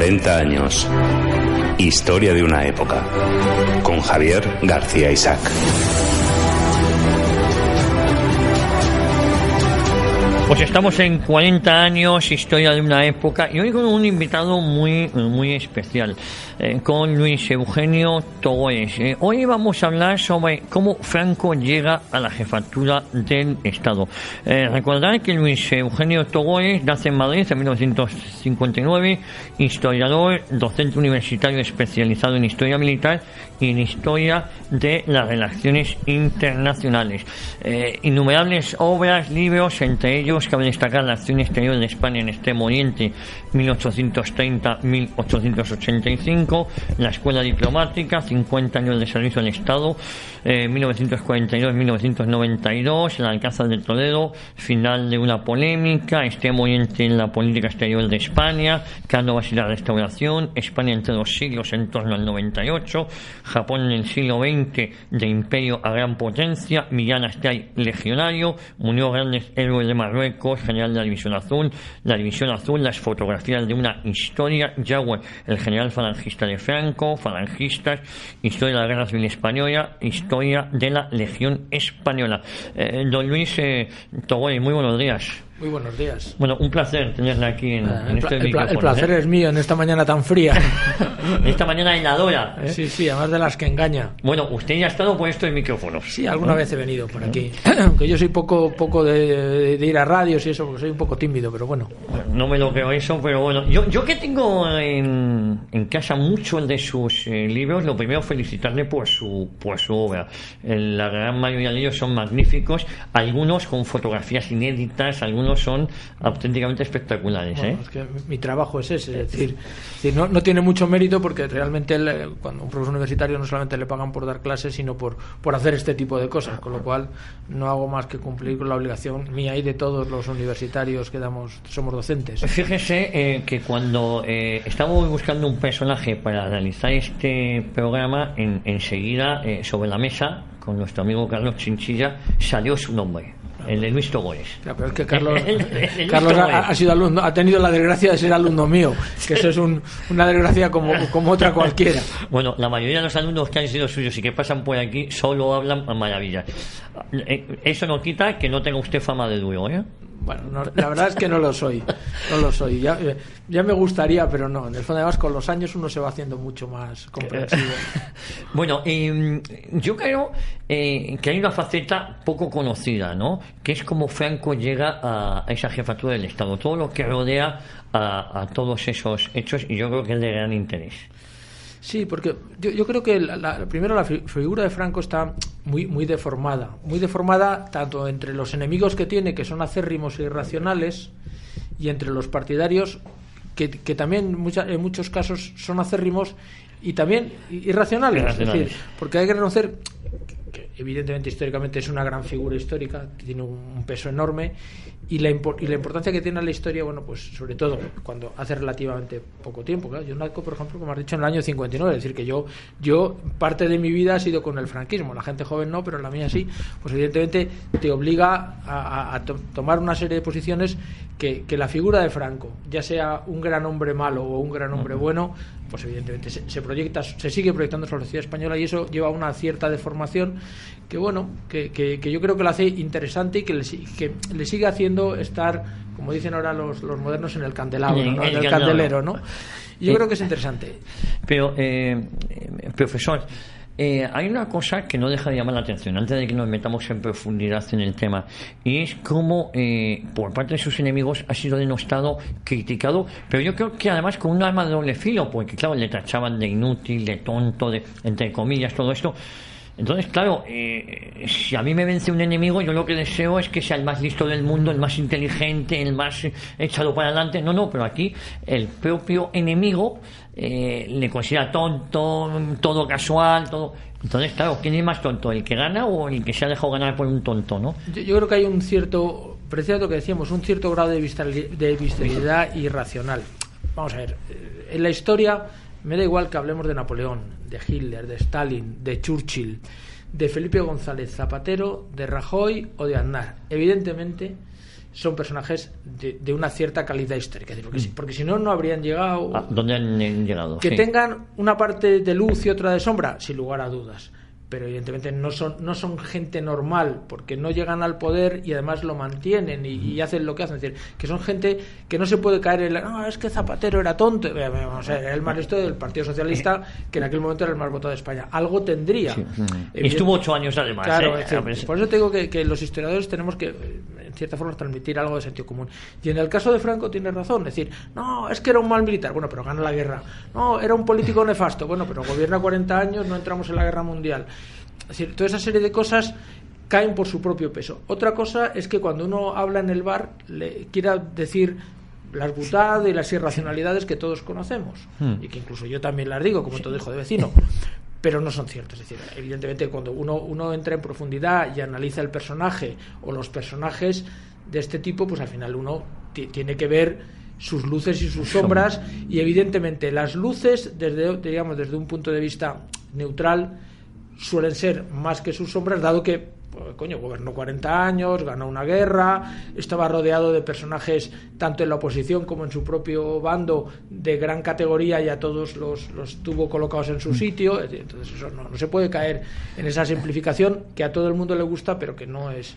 40 años. Historia de una época. Con Javier García Isaac. Pues estamos en 40 años, historia de una época, y hoy con un invitado muy especial, con Luis Eugenio Togores. Hoy vamos a hablar sobre cómo Franco llega a la jefatura del Estado. Recordar que Luis Eugenio Togores nace en Madrid en 1959, historiador, docente universitario especializado en historia militar y en historia de las relaciones internacionales. Innumerables obras, libros, entre ellos cabe destacar la acción exterior de España en Extremo Oriente 1830-1885, la Escuela Diplomática, 50 años de servicio al Estado, 1942-1992, el Alcázar de Toledo, final de una polémica, Extremo Oriente en la política exterior de España, Cánovas y la restauración, España entre dos siglos en torno al 98, Japón en el siglo XX de imperio a gran potencia, Millán Astray legionario, unió grandes héroes de Marruecos, general de la División Azul, las fotografías de una historia, Yagüe, el general falangista de Franco, falangistas, historia de la Guerra Civil Española, historia de la Legión Española. Don Luis Togores, muy buenos días. Muy buenos días. Bueno, un placer tenerla aquí en este micrófono. El placer es mío en esta mañana tan fría. En esta mañana heladora. Sí, además de las que engaña. Bueno, usted ya ha estado por estos micrófonos. Sí, alguna vez he venido por aquí. Aunque yo soy poco de ir a radios y eso, porque soy un poco tímido, pero bueno. No me lo creo eso, pero bueno. Yo que tengo en casa muchos de sus libros, lo primero felicitarle por su obra. La gran mayoría de ellos son magníficos, algunos con fotografías inéditas, algunos son auténticamente espectaculares. Bueno, es que mi trabajo es ese, es decir no tiene mucho mérito, porque realmente cuando un profesor universitario no solamente le pagan por dar clases, sino por hacer este tipo de cosas, con lo cual no hago más que cumplir con la obligación mía y de todos los universitarios que somos docentes. Fíjese que cuando estábamos buscando un personaje para realizar este programa, enseguida sobre la mesa con nuestro amigo Carlos Chinchilla salió su nombre, el de Luis Togores. Claro, pero es que Carlos ha sido alumno, ha tenido la desgracia de ser alumno mío, que eso es una desgracia como otra cualquiera. Bueno, la mayoría de los alumnos que han sido suyos y que pasan por aquí solo hablan a maravillas. Eso no quita que no tenga usted fama de duro, ¿eh? Bueno, la verdad es que no lo soy. Ya me gustaría, pero no. En el fondo, además, con los años uno se va haciendo mucho más comprensivo. Bueno, yo creo que hay una faceta poco conocida, ¿no? Que es como Franco llega a esa jefatura del Estado. Todo lo que rodea a todos esos hechos, y yo creo que es de gran interés. Sí, porque yo creo que primero la figura de Franco está muy deformada tanto entre los enemigos que tiene, que son acérrimos e irracionales, y entre los partidarios que también en muchos casos son acérrimos y también irracionales. Es decir, porque hay que reconocer que evidentemente históricamente es una gran figura histórica, tiene un peso enorme, y la importancia que tiene la historia, bueno, pues sobre todo cuando hace relativamente poco tiempo. Claro, yo nazco, por ejemplo, como has dicho, en el año 59, es decir, que yo parte de mi vida ha sido con el franquismo, la gente joven no, pero la mía sí. Pues evidentemente te obliga a tomar una serie de posiciones que la figura de Franco, ya sea un gran hombre malo o un gran hombre bueno, pues evidentemente se sigue proyectando sobre la sociedad española, y eso lleva a una cierta deformación que bueno, que yo creo que lo hace interesante y que le sigue haciendo estar, como dicen ahora los modernos, en el candelabro, ¿no? En el candelero, ¿no? Y yo creo que es interesante. Pero, profesor, hay una cosa que no deja de llamar la atención antes de que nos metamos en profundidad en el tema, y es cómo por parte de sus enemigos ha sido denostado, criticado, pero yo creo que además con un arma de doble filo, porque claro, le tachaban de inútil, de tonto, de entre comillas, todo esto. Entonces, claro, si a mí me vence un enemigo, yo lo que deseo es que sea el más listo del mundo, el más inteligente, el más echado para adelante. No, pero aquí el propio enemigo le considera tonto, todo casual, todo. Entonces, claro, ¿quién es más tonto? ¿El que gana o el que se ha dejado ganar por un tonto, no? Yo creo que hay un cierto, precisamente lo que decíamos, un cierto grado de visceralidad irracional. Vamos a ver, en la historia me da igual que hablemos de Napoleón, de Hitler, de Stalin, de Churchill, de Felipe González Zapatero, de Rajoy o de Aznar. Evidentemente son personajes de una cierta calidad histórica. Porque si no, no habrían llegado. ¿Dónde han llegado? Que tengan una parte de luz y otra de sombra, sin lugar a dudas. Pero evidentemente no son gente normal, porque no llegan al poder y además lo mantienen y hacen lo que hacen. Es decir, que son gente que no se puede caer en no, es que Zapatero era tonto. O sea, era el más listo del Partido Socialista, que en aquel momento era el más votado de España. Algo tendría. Sí. Estuvo 8 años además. Claro, por eso te digo que los historiadores tenemos que, en cierta forma, transmitir algo de sentido común. Y en el caso de Franco tiene razón. Es decir, no, es que era un mal militar. Bueno, pero gana la guerra. No, era un político nefasto. Bueno, pero gobierna 40 años, no entramos en la guerra mundial. Es decir, toda esa serie de cosas caen por su propio peso. Otra cosa es que cuando uno habla en el bar le quiera decir las butadas y las irracionalidades que todos conocemos y que incluso yo también las digo como todo hijo de vecino, pero no son ciertas. Es decir, evidentemente cuando uno entra en profundidad y analiza el personaje o los personajes de este tipo, pues al final uno tiene que ver sus luces y sus sombras, y evidentemente las luces desde un punto de vista neutral suelen ser más que sus sombras, dado que gobernó 40 años, ganó una guerra, estaba rodeado de personajes tanto en la oposición como en su propio bando de gran categoría, y a todos los tuvo colocados en su sitio. Entonces eso no se puede caer en esa simplificación que a todo el mundo le gusta, pero que no es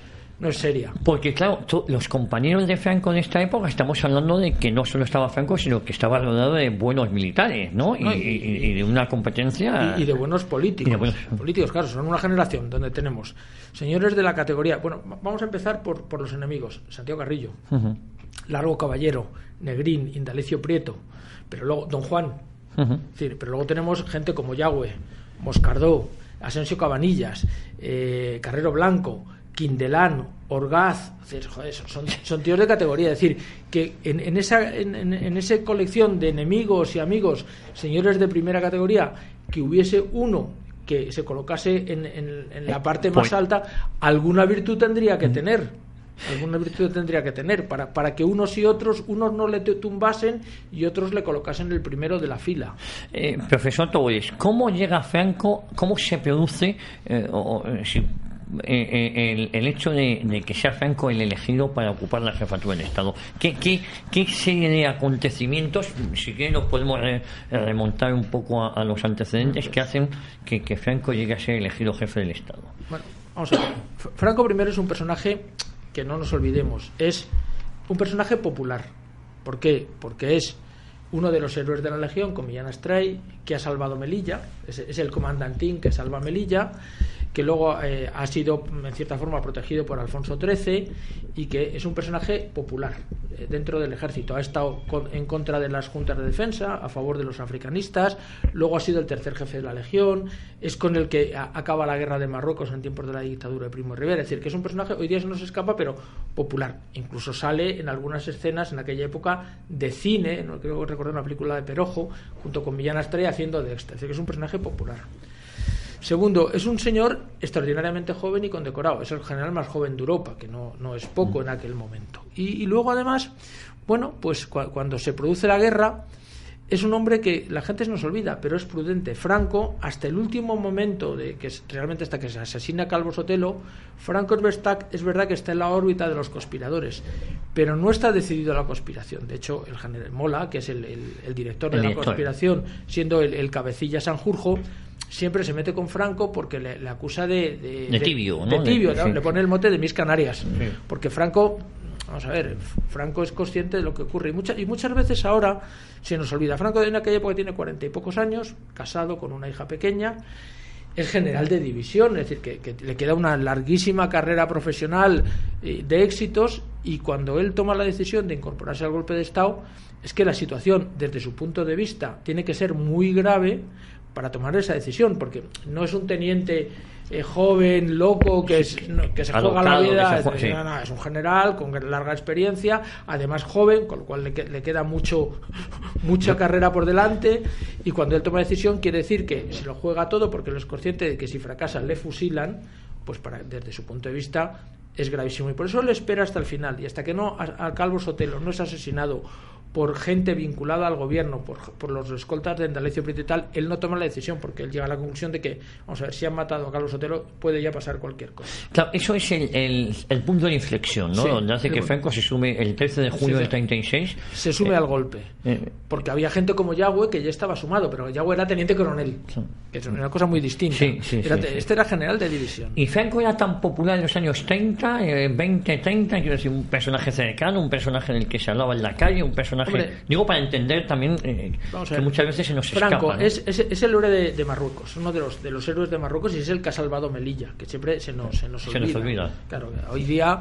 seria. Porque claro, los compañeros de Franco en esta época, estamos hablando de que no solo estaba Franco, sino que estaba rodeado de buenos militares, ¿no? Y de una competencia. Y de buenos políticos. Políticos, claro, son una generación donde tenemos señores de la categoría. Bueno, vamos a empezar por los enemigos. Santiago Carrillo, Largo Caballero, Negrín, Indalecio Prieto, pero luego Don Juan. Es decir, pero luego tenemos gente como Yagüe, Moscardó, Asensio Cabanillas, Carrero Blanco, Quindelán, Orgaz. Joder, son tíos de categoría. Es decir, que en esa colección de enemigos y amigos, señores de primera categoría, que hubiese uno que se colocase en la parte más alta, alguna virtud tendría que tener. Para que unos y otros, unos no le tumbasen y otros le colocasen el primero de la fila. Profesor Tobores, ¿cómo llega Franco? ¿Cómo se produce el hecho de que sea Franco el elegido para ocupar la jefatura del Estado? ¿Qué serie de acontecimientos, si quieren nos podemos remontar un poco a los antecedentes que hacen que Franco llegue a ser elegido jefe del Estado? Bueno, vamos a ver. Franco primero es un personaje que no nos olvidemos, es un personaje popular. ¿Por qué? Porque es uno de los héroes de la Legión, con Millán Astray, que ha salvado Melilla, es el comandantín que salva Melilla, que luego ha sido en cierta forma protegido por Alfonso XIII, y que es un personaje popular dentro del ejército. Ha estado en contra de las juntas de defensa, a favor de los africanistas, luego ha sido el tercer jefe de la Legión, es con el que acaba la guerra de Marruecos en tiempos de la dictadura de Primo de Rivera. Es decir, que es un personaje, hoy día no se escapa, pero popular. Incluso sale en algunas escenas en aquella época de cine, no creo recordar una película de Perojo, junto con Millán Astray haciendo de extra. Es decir, que es un personaje popular. Segundo, es un señor extraordinariamente joven y condecorado. Es el general más joven de Europa, que no es poco en aquel momento. Y luego, además, bueno, pues cuando se produce la guerra, es un hombre que la gente se nos olvida, pero es prudente. Franco, hasta el último momento, realmente hasta que se asesina a Calvo Sotelo, Franco es verdad que está en la órbita de los conspiradores, pero no está decidido a la conspiración. De hecho, el general Mola, que es el director de la conspiración, siendo el cabecilla Sanjurjo, siempre se mete con Franco porque le acusa de tibio, ¿no? Le pone el mote de Mis Canarias, porque Franco, vamos a ver, Franco es consciente de lo que ocurre, y muchas veces ahora se nos olvida. Franco en aquella época tiene 40 y pocos años, casado con una hija pequeña, es general de división, es decir, que le queda una larguísima carrera profesional de éxitos, y cuando él toma la decisión de incorporarse al golpe de Estado, es que la situación desde su punto de vista tiene que ser muy grave para tomar esa decisión, porque no es un teniente joven, loco, que se juega la vida. Es un general con larga experiencia, además joven, con lo cual le queda mucha carrera por delante, y cuando él toma decisión quiere decir que se lo juega todo, porque él es consciente de que si fracasan le fusilan, pues desde su punto de vista es gravísimo, y por eso le espera hasta el final, y hasta que al Calvo Sotelo no es asesinado por gente vinculada al gobierno, por los escoltas de Indalecio Prieto y tal, él no toma la decisión porque él llega a la conclusión de que, vamos a ver, si han matado a Carlos Sotelo puede ya pasar cualquier cosa. Claro, eso es el punto de inflexión, ¿no? Sí, donde hace que Franco se sume el 13 de junio del 36. Se sume al golpe. Porque había gente como Yagüe que ya estaba sumado, pero Yagüe era teniente coronel, que es una cosa muy distinta. Este era general de división. Y Franco era tan popular en los años 30, 20, 30, quiero decir, un personaje cercano, un personaje del que se hablaba en la calle, un personaje... Hombre, digo, para entender también que muchas veces se nos Franco escapa, ¿no? es el héroe de Marruecos, uno de los héroes de Marruecos, y es el que ha salvado Melilla, que siempre se nos olvida. Claro, hoy día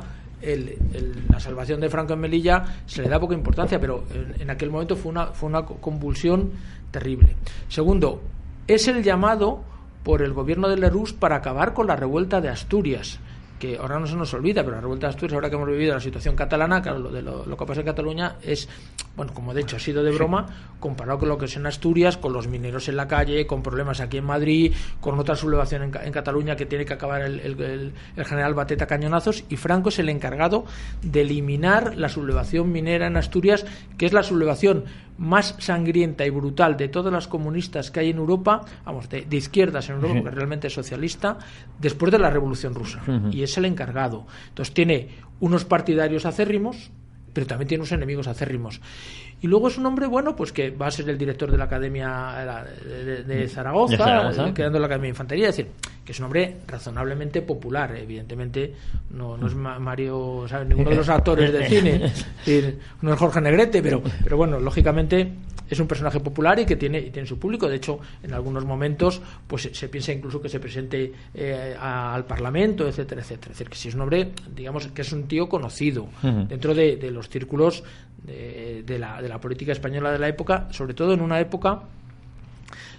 la salvación de Franco en Melilla se le da poca importancia, pero en aquel momento fue una convulsión terrible. Segundo, es el llamado por el gobierno de Lerroux para acabar con la revuelta de Asturias, que ahora no se nos olvida, pero la revuelta de Asturias, ahora que hemos vivido la situación catalana, claro, lo que pasa en Cataluña es, bueno, como de hecho ha sido de broma, comparado con lo que es en Asturias, con los mineros en la calle, con problemas aquí en Madrid, con otra sublevación en Cataluña que tiene que acabar el general Batet a cañonazos, y Franco es el encargado de eliminar la sublevación minera en Asturias, que es la sublevación más sangrienta y brutal de todas las comunistas que hay en Europa, vamos, de izquierdas en Europa, porque realmente es socialista, después de la Revolución Rusa. Y es el encargado. Entonces tiene unos partidarios acérrimos, pero también tiene unos enemigos acérrimos. Y luego es un hombre, bueno, pues que va a ser el director de la Academia de Zaragoza, quedando en la Academia de Infantería, es decir, que es un hombre razonablemente popular. Evidentemente no es Mario, ¿sabes?, ninguno de los actores de cine, es decir, no es Jorge Negrete, pero bueno, lógicamente es un personaje popular y que tiene su público. De hecho, en algunos momentos pues se piensa incluso que se presente al Parlamento, etcétera, etcétera. Es decir, que si es un hombre, digamos, que es un tío conocido dentro de los círculos de la política española de la época, sobre todo en una época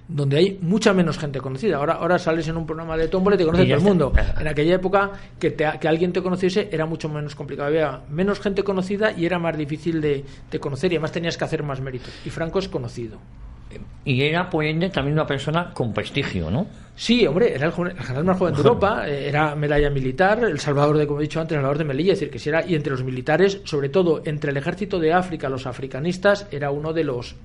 donde hay mucha menos gente conocida. Ahora sales en un programa de tómbola y te conoce todo el mundo. En aquella época que alguien te conociese era mucho menos complicado. Había menos gente conocida y era más difícil de conocer, y además tenías que hacer más mérito. Y Franco es conocido. Y era, por ende, también una persona con prestigio, ¿no? Sí, hombre, era el general más joven de Europa, era medalla militar, el salvador de, como he dicho antes, el salvador de Melilla, es decir, que si era, y entre los militares, sobre todo entre el ejército de África, los africanistas, era uno de los,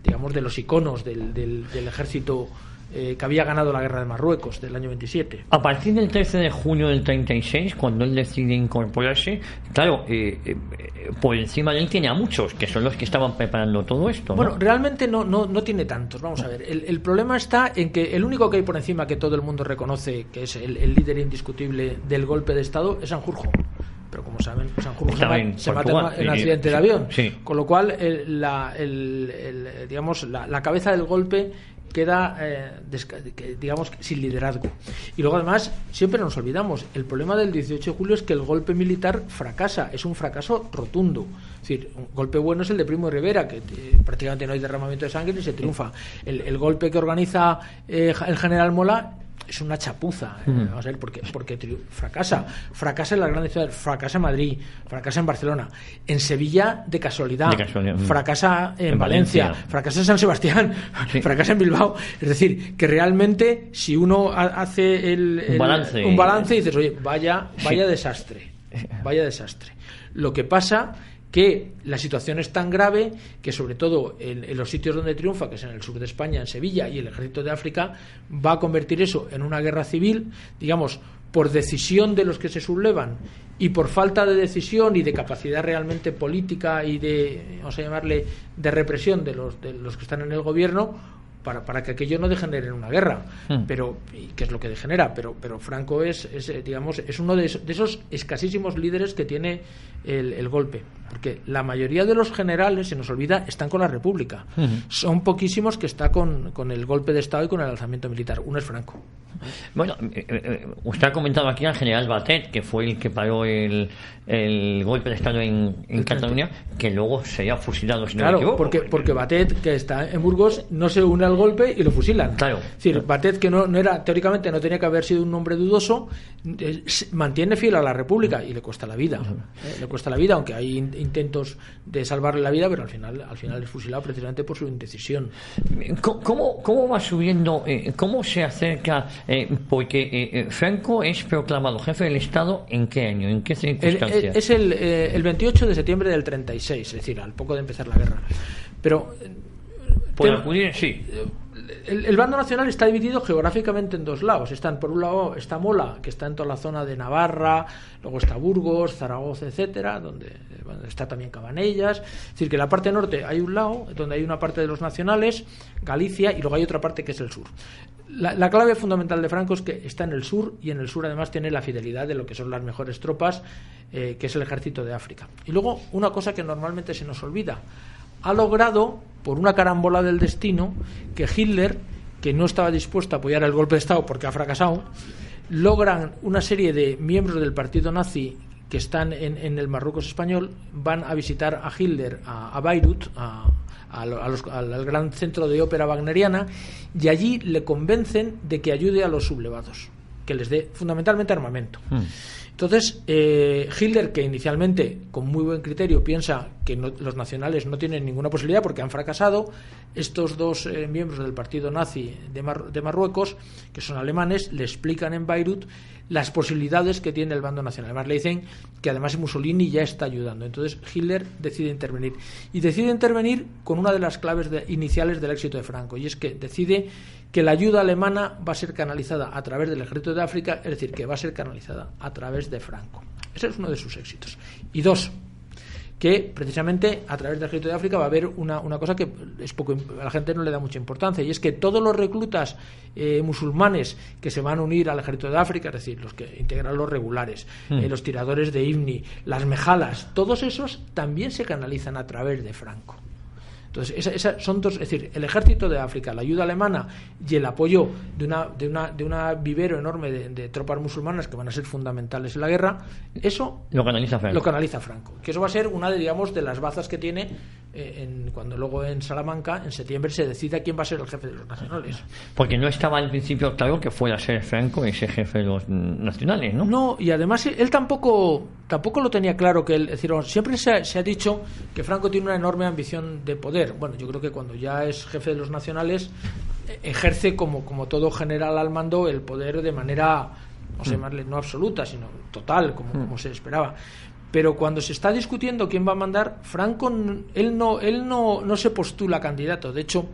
digamos, de los iconos del ejército que había ganado la guerra de Marruecos del año 27. A partir del 13 de junio del 36, cuando él decide incorporarse, claro, por encima de él tiene a muchos, que son los que estaban preparando todo esto, ¿no? Bueno, realmente no tiene tantos. Vamos a ver, el problema está en que el único que hay por encima que todo el mundo reconoce que es el líder indiscutible del golpe de Estado es Sanjurjo. Pero como saben, Sanjurjo se mata en un accidente de avión. Sí. Con lo cual, digamos, la cabeza del golpe queda, digamos, sin liderazgo. Y luego, además, siempre nos olvidamos, el problema del 18 de julio es que el golpe militar fracasa, es un fracaso rotundo. Es decir, un golpe bueno es el de Primo de Rivera, que prácticamente no hay derramamiento de sangre y se triunfa. El golpe que organiza el general Mola es una chapuza, vamos a ver, porque fracasa en las grandes ciudades, fracasa en Madrid, fracasa en Barcelona, en Sevilla de casualidad. Fracasa en Valencia, fracasa en San Sebastián, fracasa en Bilbao. Es decir, que realmente si uno hace un balance y dices, oye, vaya desastre. Lo que pasa que la situación es tan grave que, sobre todo en los sitios donde triunfa, que es en el sur de España, en Sevilla y el ejército de África, va a convertir eso en una guerra civil, digamos, por decisión de los que se sublevan y por falta de decisión y de capacidad realmente política y de, vamos a llamarle, de represión de los que están en el gobierno, para que aquello no degenere en una guerra. Pero, ¿y qué es lo que degenera? Pero Franco es digamos, es uno de esos escasísimos líderes que tiene el golpe, porque la mayoría de los generales, se nos olvida, están con la República. Son poquísimos que está con el golpe de Estado y con el alzamiento militar. Uno es Franco. Bueno, usted ha comentado aquí al general Batet, que fue el que paró el golpe de Estado en Cataluña, que luego sería fusilado, si no me equivoco. Porque Batet, que está en Burgos, no se une al golpe y lo fusilan. Claro. Es decir, Batet, que no era, teóricamente no tenía que haber sido un hombre dudoso, mantiene fiel a la República y le cuesta la vida. Le cuesta la vida, aunque hay intentos de salvarle la vida, pero al final es fusilado precisamente por su indecisión. ¿Cómo va subiendo, cómo se acerca Porque Franco es proclamado jefe del Estado ¿en qué año? ¿En qué circunstancias? Es el 28 de septiembre del 36, es decir, al poco de empezar la guerra. Pero por acudir, sí. El bando nacional está dividido geográficamente en dos lados. Por un lado está Mola, que está en toda la zona de Navarra, luego está Burgos, Zaragoza, etcétera, donde está también Cabanellas. Es decir, que en la parte norte hay un lado donde hay una parte de los nacionales, Galicia, y luego hay otra parte que es el sur. La clave fundamental de Franco es que está en el sur, y en el sur además tiene la fidelidad de lo que son las mejores tropas, que es el ejército de África. Y luego una cosa que normalmente se nos olvida: ha logrado, por una carambola del destino, que Hitler, que no estaba dispuesto a apoyar el golpe de Estado porque ha fracasado, logran una serie de miembros del partido nazi que están en el Marruecos español, van a visitar a Hitler a Beirut, al gran centro de ópera wagneriana, y allí le convencen de que ayude a los sublevados, que les dé fundamentalmente armamento. Entonces, Hitler, que inicialmente, con muy buen criterio, piensa que los nacionales no tienen ninguna posibilidad porque han fracasado, estos dos miembros del partido nazi de Marruecos, que son alemanes, le explican en Beirut las posibilidades que tiene el bando nacional. Además le dicen que además Mussolini ya está ayudando. Entonces Hitler decide intervenir. Y decide intervenir con una de las claves iniciales del éxito de Franco, y es que decide que la ayuda alemana va a ser canalizada a través del ejército de África, es decir, que va a ser canalizada a través de Franco. Ese es uno de sus éxitos. Y dos, que precisamente a través del ejército de África va a haber una cosa que a la gente no le da mucha importancia, y es que todos los reclutas musulmanes que se van a unir al ejército de África, es decir, los que integran los regulares, los tiradores de Ibni, las mejalas, todos esos también se canalizan a través de Franco. Entonces, esas son dos, es decir, el ejército de África, la ayuda alemana y el apoyo de una vivero enorme de tropas musulmanas que van a ser fundamentales en la guerra, eso lo canaliza Franco. Que eso va a ser una de las bazas que tiene cuando luego en Salamanca, en septiembre, se decida quién va a ser el jefe de los nacionales. Porque no estaba al principio claro que fuera a ser Franco ese jefe de los nacionales, ¿no? No, y además él tampoco lo tenía claro, es decir, siempre se ha dicho que Franco tiene una enorme ambición de poder. Bueno, yo creo que cuando ya es jefe de los nacionales ejerce como todo general al mando el poder de manera, no sé llamarle, no absoluta, sino total, como se esperaba. Pero cuando se está discutiendo quién va a mandar, Franco él no se postula candidato. De hecho,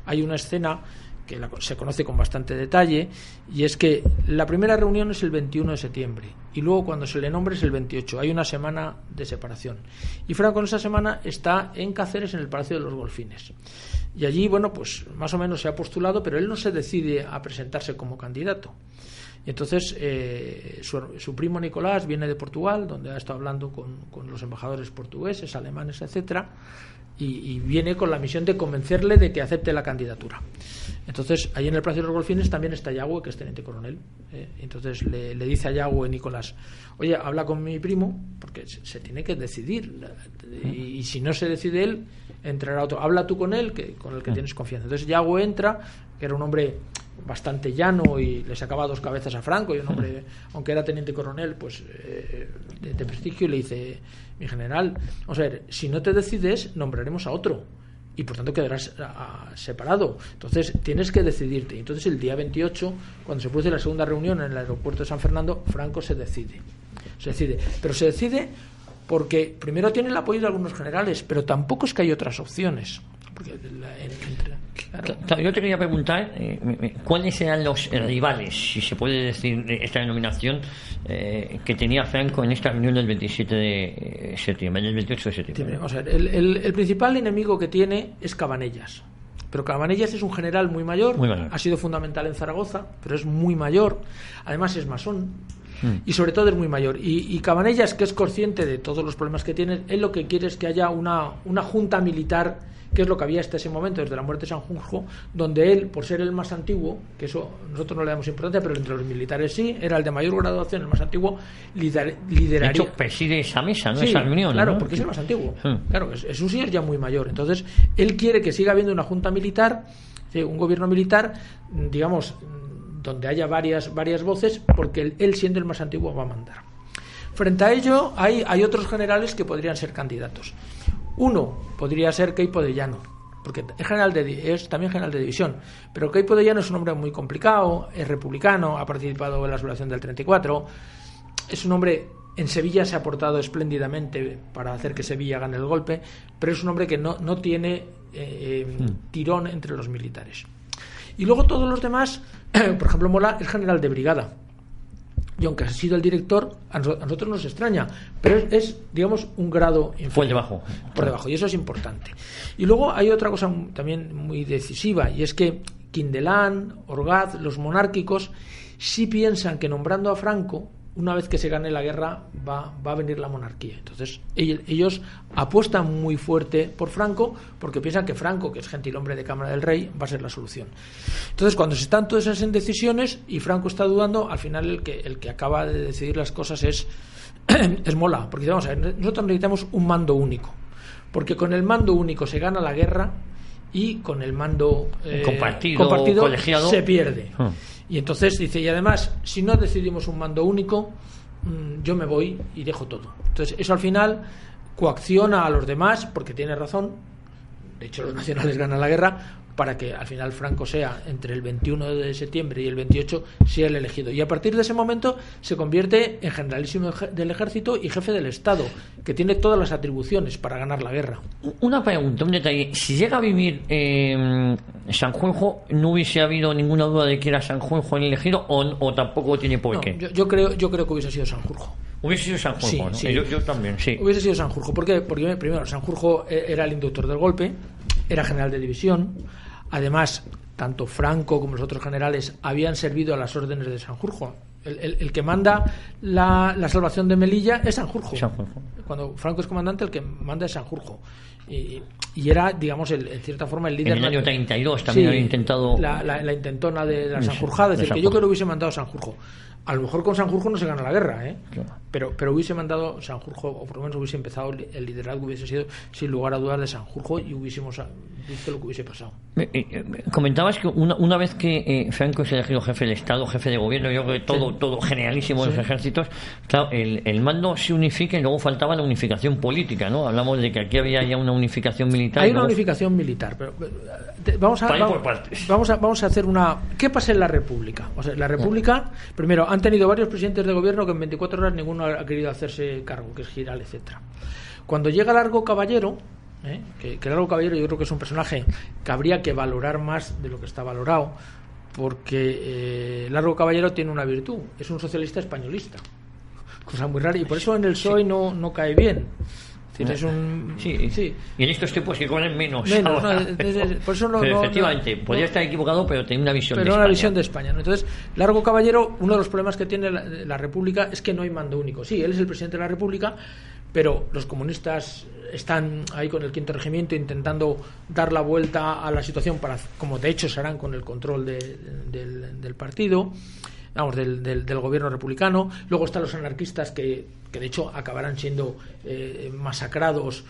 hay una escena que se conoce con bastante detalle, y es que la primera reunión es el 21 de septiembre y luego cuando se le nombra es el 28. Hay una semana de separación y Franco en esa semana está en Cáceres, en el Palacio de los Golfines, y allí, bueno, pues más o menos se ha postulado, pero él no se decide a presentarse como candidato. Y entonces su primo Nicolás viene de Portugal, donde ha estado hablando con los embajadores portugueses, alemanes, etcétera, y viene con la misión de convencerle de que acepte la candidatura. Entonces, ahí en el Palacio de los Golfines también está Yagüe, que es teniente coronel. Entonces le dice a Yagüe Nicolás: oye, habla con mi primo, porque se tiene que decidir, y si no se decide él, entrará otro. Habla tú con él, con el que tienes confianza. Entonces Yagüe entra, que era un hombre bastante llano y le sacaba dos cabezas a Franco, y un hombre, aunque era teniente coronel, pues de prestigio, y le dice: mi general, vamos a ver, si no te decides, nombraremos a otro y por tanto quedarás separado. Entonces tienes que decidirte. Entonces el día 28, cuando se produce la segunda reunión en el aeropuerto de San Fernando, Franco se decide, pero se decide porque primero tiene el apoyo de algunos generales, pero tampoco es que hay otras opciones. Porque claro, yo te quería preguntar cuáles eran los rivales, si se puede decir esta denominación, que tenía Franco en esta reunión del 27 de septiembre, del 28 de septiembre. Vamos a ver, el principal enemigo que tiene es Cabanellas. Pero Cabanellas es un general muy mayor, ha sido fundamental en Zaragoza, pero es muy mayor, además es masón. Y sobre todo es muy mayor. Y Cabanellas, que es consciente de todos los problemas que tiene, él lo que quiere es que haya una junta militar, que es lo que había hasta ese momento, desde la muerte de Sanjurjo, donde él, por ser el más antiguo, que eso nosotros no le damos importancia, pero entre los militares sí, era el de mayor graduación, el más antiguo, lideraría. De hecho, preside esa mesa, ¿no? Sí, esa reunión. Claro, ¿no? porque es el más antiguo. Claro, es un señor ya muy mayor. Entonces, él quiere que siga habiendo una junta militar, un gobierno militar, digamos, donde haya varias voces, porque él, siendo el más antiguo, va a mandar. Frente a ello, hay otros generales que podrían ser candidatos. Uno podría ser Queipo de Llano, porque es también general de división, pero Queipo de Llano es un hombre muy complicado, es republicano, ha participado en la sublevación del 34, es un hombre, en Sevilla se ha portado espléndidamente para hacer que Sevilla gane el golpe, pero es un hombre que no tiene tirón entre los militares. Y luego todos los demás, por ejemplo Mola es general de brigada, y aunque ha sido el director, a nosotros nos extraña, pero es digamos, un grado inferior, por debajo, y eso es importante. Y luego hay otra cosa también muy decisiva, y es que Quindelán, Orgaz, los monárquicos, sí piensan que nombrando a Franco, una vez que se gane la guerra, va a venir la monarquía. Entonces, ellos apuestan muy fuerte por Franco, porque piensan que Franco, que es gentilhombre de Cámara del Rey, va a ser la solución. Entonces, cuando se están todas esas indecisiones y Franco está dudando, al final el que acaba de decidir las cosas es Mola, porque vamos a ver, nosotros necesitamos un mando único, porque con el mando único se gana la guerra y con el mando compartido colegiado se pierde. Y entonces dice, y además, si no decidimos un mando único, yo me voy y dejo todo. Entonces, eso al final coacciona a los demás, porque tiene razón, de hecho los nacionales ganan la guerra, para que al final Franco sea, entre el 21 de septiembre y el 28, sea el elegido. Y a partir de ese momento se convierte en generalísimo del ejército y jefe del Estado, que tiene todas las atribuciones para ganar la guerra. Una pregunta, un detalle. Si llega a vivir Sanjurjo, ¿no hubiese habido ninguna duda de que era Sanjurjo el elegido o tampoco tiene por qué? Yo creo que hubiese sido Sanjurjo. Hubiese sido Sanjurjo, sí, ¿no? Sí. Yo también, sí. Hubiese sido Sanjurjo. ¿Por qué? Porque primero, Sanjurjo era el inductor del golpe, era general de división. Además, tanto Franco como los otros generales habían servido a las órdenes de Sanjurjo. El que manda la salvación de Melilla es Sanjurjo. Cuando Franco es comandante, el que manda es Sanjurjo. Y era, digamos, en cierta forma el líder. En el año 32 también había intentado. La intentona de la Sanjurjada. Es decir, que yo creo que hubiese mandado Sanjurjo. A lo mejor con Sanjurjo no se gana la guerra, ¿eh? Claro. Pero hubiese mandado Sanjurjo, o por lo menos hubiese empezado el liderazgo, hubiese sido sin lugar a dudas de Sanjurjo, y hubiésemos visto lo que hubiese pasado. Comentabas que una vez que Franco es elegido jefe del Estado, jefe de gobierno, yo creo que todo generalísimo de los ejércitos, claro, el mando se unifica y luego faltaba la unificación política, ¿no? Hablamos de que aquí había ya una unificación militar. Hay una unificación militar, pero vamos a hacer una... ¿Qué pasa en la República? O sea, en la República, primero, han tenido varios presidentes de gobierno que en 24 horas ninguno ha querido hacerse cargo, que es Giral, etcétera. Cuando llega Largo Caballero, que Largo Caballero yo creo que es un personaje que habría que valorar más de lo que está valorado, porque Largo Caballero tiene una virtud, es un socialista españolista, cosa muy rara, y por eso en el PSOE no cae bien. Es un... sí. Y en estos tiempos que cobran menos. Por eso pero efectivamente, podría estar equivocado, pero tiene una visión de España. Una visión de España, ¿no? Entonces, Largo Caballero, uno de los problemas que tiene la República es que no hay mando único. Sí, él es el presidente de la República, pero los comunistas están ahí con el Quinto Regimiento intentando dar la vuelta a la situación, como de hecho se harán con el control del partido, vamos, del gobierno republicano. Luego están los anarquistas que de hecho acabarán siendo masacrados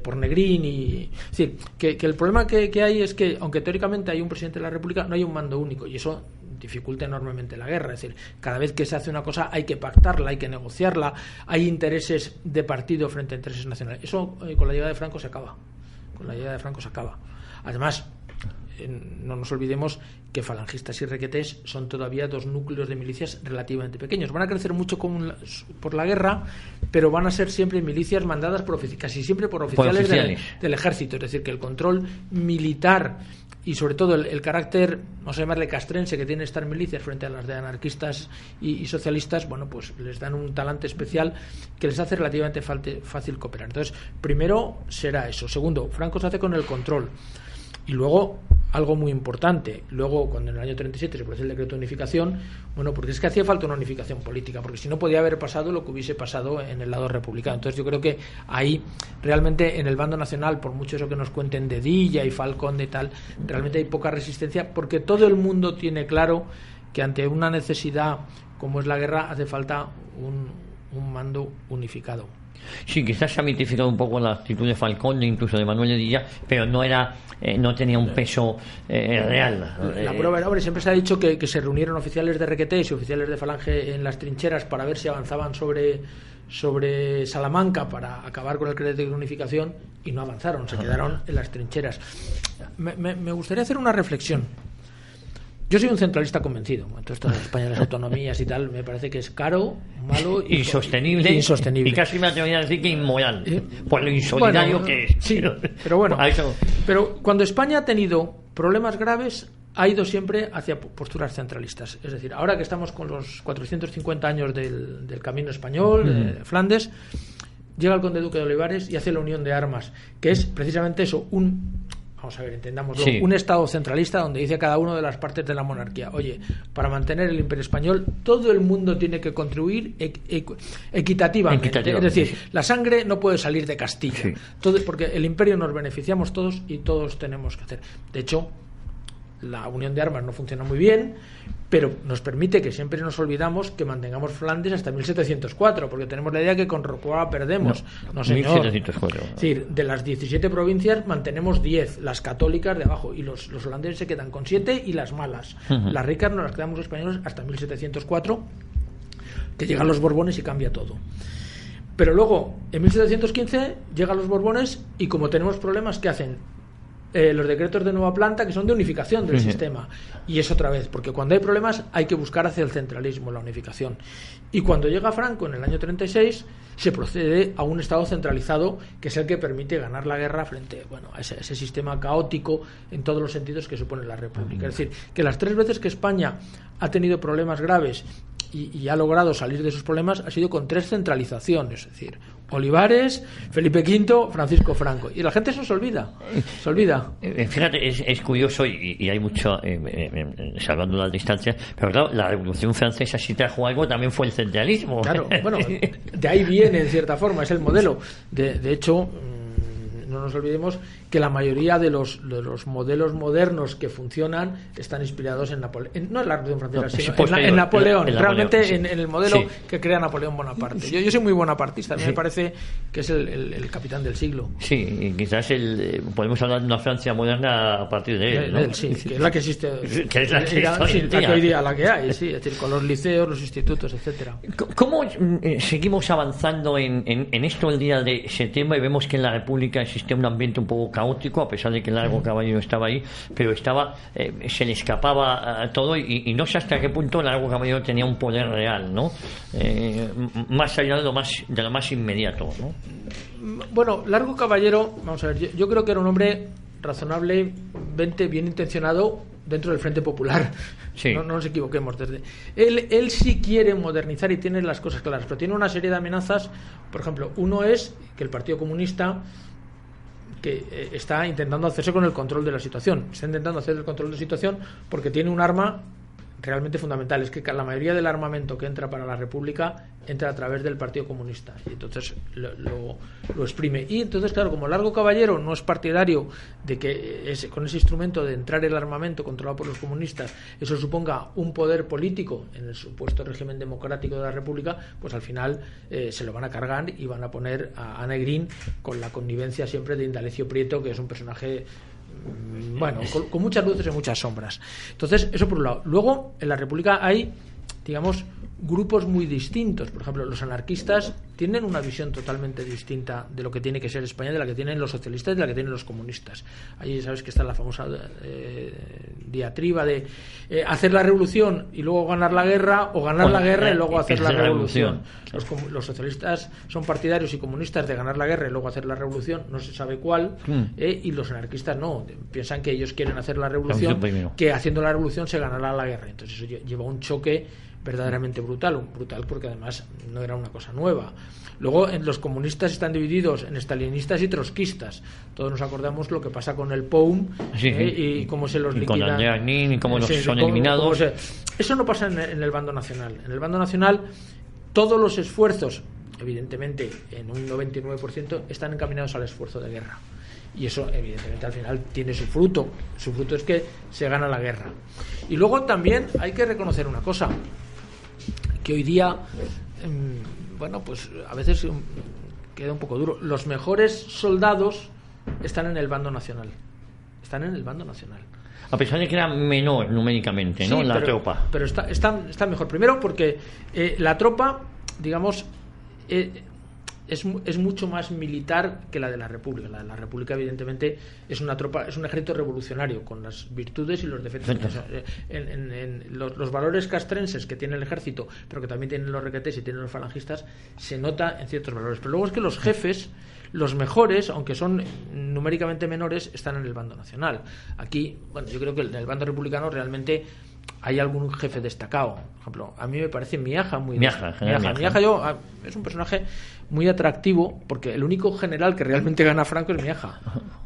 por Negrín. Es decir, que el problema que hay es que, aunque teóricamente hay un presidente de la República, no hay un mando único, y eso dificulta enormemente la guerra. Es decir, cada vez que se hace una cosa hay que pactarla, hay que negociarla, hay intereses de partido frente a intereses nacionales. Eso con la llegada de Franco se acaba. Además, no nos olvidemos que falangistas y requetés son todavía dos núcleos de milicias relativamente pequeños. Van a crecer mucho por la guerra, pero van a ser siempre milicias mandadas casi siempre por oficiales del ejército. Es decir, que el control militar y sobre todo el carácter, vamos a llamarle castrense, que tienen estas milicias frente a las de anarquistas y socialistas, bueno, pues les dan un talante especial que les hace relativamente fácil cooperar. Entonces, primero será eso. Segundo, Franco se hace con el control. Y luego, algo muy importante, luego cuando en el año 37 se produce el decreto de unificación, bueno, porque es que hacía falta una unificación política, porque si no podía haber pasado lo que hubiese pasado en el lado republicano. Entonces yo creo que ahí realmente en el bando nacional, por mucho eso que nos cuenten de Dilla y Falcón de tal, realmente hay poca resistencia, porque todo el mundo tiene claro que ante una necesidad como es la guerra hace falta un mando unificado. Sí, quizás se ha mitificado un poco la actitud de Falcón, incluso de Manuel Hedilla, pero no tenía un peso real. La prueba era, hombre, siempre se ha dicho que se reunieron oficiales de Requetés y oficiales de Falange en las trincheras para ver si avanzaban sobre Salamanca para acabar con el crédito de unificación, y no avanzaron, se quedaron en las trincheras. Me gustaría hacer una reflexión. Yo soy un centralista convencido. Entonces, esto de España, las autonomías y tal, me parece que es caro, malo y insostenible. Y casi me atrevería a decir que inmoral, por lo insolidario que es. Sí, pero bueno. Pero cuando España ha tenido problemas graves, ha ido siempre hacia posturas centralistas. Es decir, ahora que estamos con los 450 años del Camino Español, de Flandes, llega el conde duque de Olivares y hace la unión de armas, que es precisamente eso, vamos a ver, entendámoslo, un Estado centralista donde dice cada una de las partes de la monarquía: oye, para mantener el Imperio Español todo el mundo tiene que contribuir equitativamente. Es decir, la sangre no puede salir de Castilla, porque el Imperio nos beneficiamos todos y todos tenemos que hacer. De hecho, la unión de armas no funciona muy bien, pero nos permite, que siempre nos olvidamos, que mantengamos Flandes hasta 1704, porque tenemos la idea que con Roquefort perdemos. No, señor. 1704. Es decir, de las 17 provincias mantenemos 10, las católicas de abajo, y los holandeses se quedan con 7 y las malas. Las ricas nos las quedamos los españoles hasta 1704, que llegan los Borbones y cambia todo. Pero luego, en 1715, llegan los Borbones y, como tenemos problemas, ¿qué hacen? Los decretos de nueva planta, que son de unificación del sistema, y es otra vez, porque cuando hay problemas hay que buscar hacia el centralismo, la unificación. Y cuando llega Franco en el año 36, se procede a un Estado centralizado, que es el que permite ganar la guerra frente a ese sistema caótico en todos los sentidos que supone la República. Es decir, que las 3 veces que España ha tenido problemas graves y ha logrado salir de esos problemas ha sido con 3 centralizaciones, es decir, Olivares, Felipe V, Francisco Franco, y la gente eso se olvida. Fíjate, es curioso y hay mucho, salvando las distancias, pero claro, la Revolución Francesa, si trajo algo, también fue el centralismo. Claro, bueno, de ahí viene en cierta forma, es el modelo. De hecho, no nos olvidemos que la mayoría de los modelos modernos que funcionan están inspirados en Napoleón, no en la Revolución Francesa, sino en Napoleón, realmente en el modelo que crea Napoleón Bonaparte. Yo soy muy bonapartista, a mí me parece que es el capitán del siglo. Sí, y quizás podemos hablar de una Francia moderna a partir de él, ¿no? Sí, que es la que existe, que es la que hoy día la que hay, sí, es decir, con los liceos, los institutos, etcétera. ¿Cómo seguimos avanzando en esto el día de septiembre y vemos que en la República existe un ambiente un poco caótico, a pesar de que el Largo Caballero estaba ahí, pero se le escapaba todo y no sé hasta qué punto el Largo Caballero tenía un poder real, ¿no? Más allá de lo más inmediato, ¿no? Bueno, Largo Caballero, vamos a ver, yo creo que era un hombre razonablemente bien intencionado dentro del Frente Popular. Sí. No nos equivoquemos. Él sí quiere modernizar y tiene las cosas claras, pero tiene una serie de amenazas. Por ejemplo, uno es que el Partido Comunista, que está intentando hacerse con el control de la situación. Está intentando hacer el control de la situación porque tiene un arma realmente fundamental. Es que la mayoría del armamento que entra para la República entra a través del Partido Comunista. Y entonces lo exprime. Y entonces, claro, como Largo Caballero no es partidario de que con ese instrumento de entrar el armamento controlado por los comunistas, eso suponga un poder político en el supuesto régimen democrático de la República, pues al final se lo van a cargar y van a poner a Negrín con la connivencia siempre de Indalecio Prieto, que es un personaje con muchas luces y muchas sombras. Entonces, eso por un lado. Luego, en la República hay, digamos, grupos muy distintos. Por ejemplo, los anarquistas tienen una visión totalmente distinta de lo que tiene que ser España, de la que tienen los socialistas y de la que tienen los comunistas. Allí sabes que está la famosa diatriba de hacer la revolución y luego ganar la guerra, o ganar la guerra y luego hacer la revolución. Los socialistas son partidarios y comunistas de ganar la guerra y luego hacer la revolución, no se sabe cuál, y los anarquistas no, piensan que ellos quieren hacer la revolución, que haciendo la revolución se ganará la guerra. Entonces eso lleva un choque verdaderamente brutal porque además no era una cosa nueva. Luego los comunistas están divididos en estalinistas y trotskistas. Todos nos acordamos lo que pasa con el POUM y cómo se los liquidan, con André Agnin y cómo son eliminados. Eso no pasa en el bando nacional. En el bando nacional todos los esfuerzos, evidentemente en un 99%, están encaminados al esfuerzo de guerra. Y eso, evidentemente, al final tiene su fruto. Su fruto es que se gana la guerra. Y luego también hay que reconocer una cosa, que hoy día, pues a veces queda un poco duro. Los mejores soldados están en el bando nacional. A pesar de que era menor numéricamente, ¿no? Sí, la tropa. Pero está mejor. Primero porque la tropa, digamos, es mucho más militar que la de la República. La de la República, evidentemente, es una tropa, es un ejército revolucionario con las virtudes y los defectos. Los valores castrenses que tiene el ejército, pero que también tienen los requetés y tienen los falangistas, se nota en ciertos valores. Pero luego es que los jefes, los mejores, aunque son numéricamente menores, están en el bando nacional. Aquí, bueno, yo creo que en el bando republicano realmente hay algún jefe destacado. Por ejemplo, a mí me parece Miaja es un personaje muy atractivo, porque el único general que realmente gana Franco es Miaja,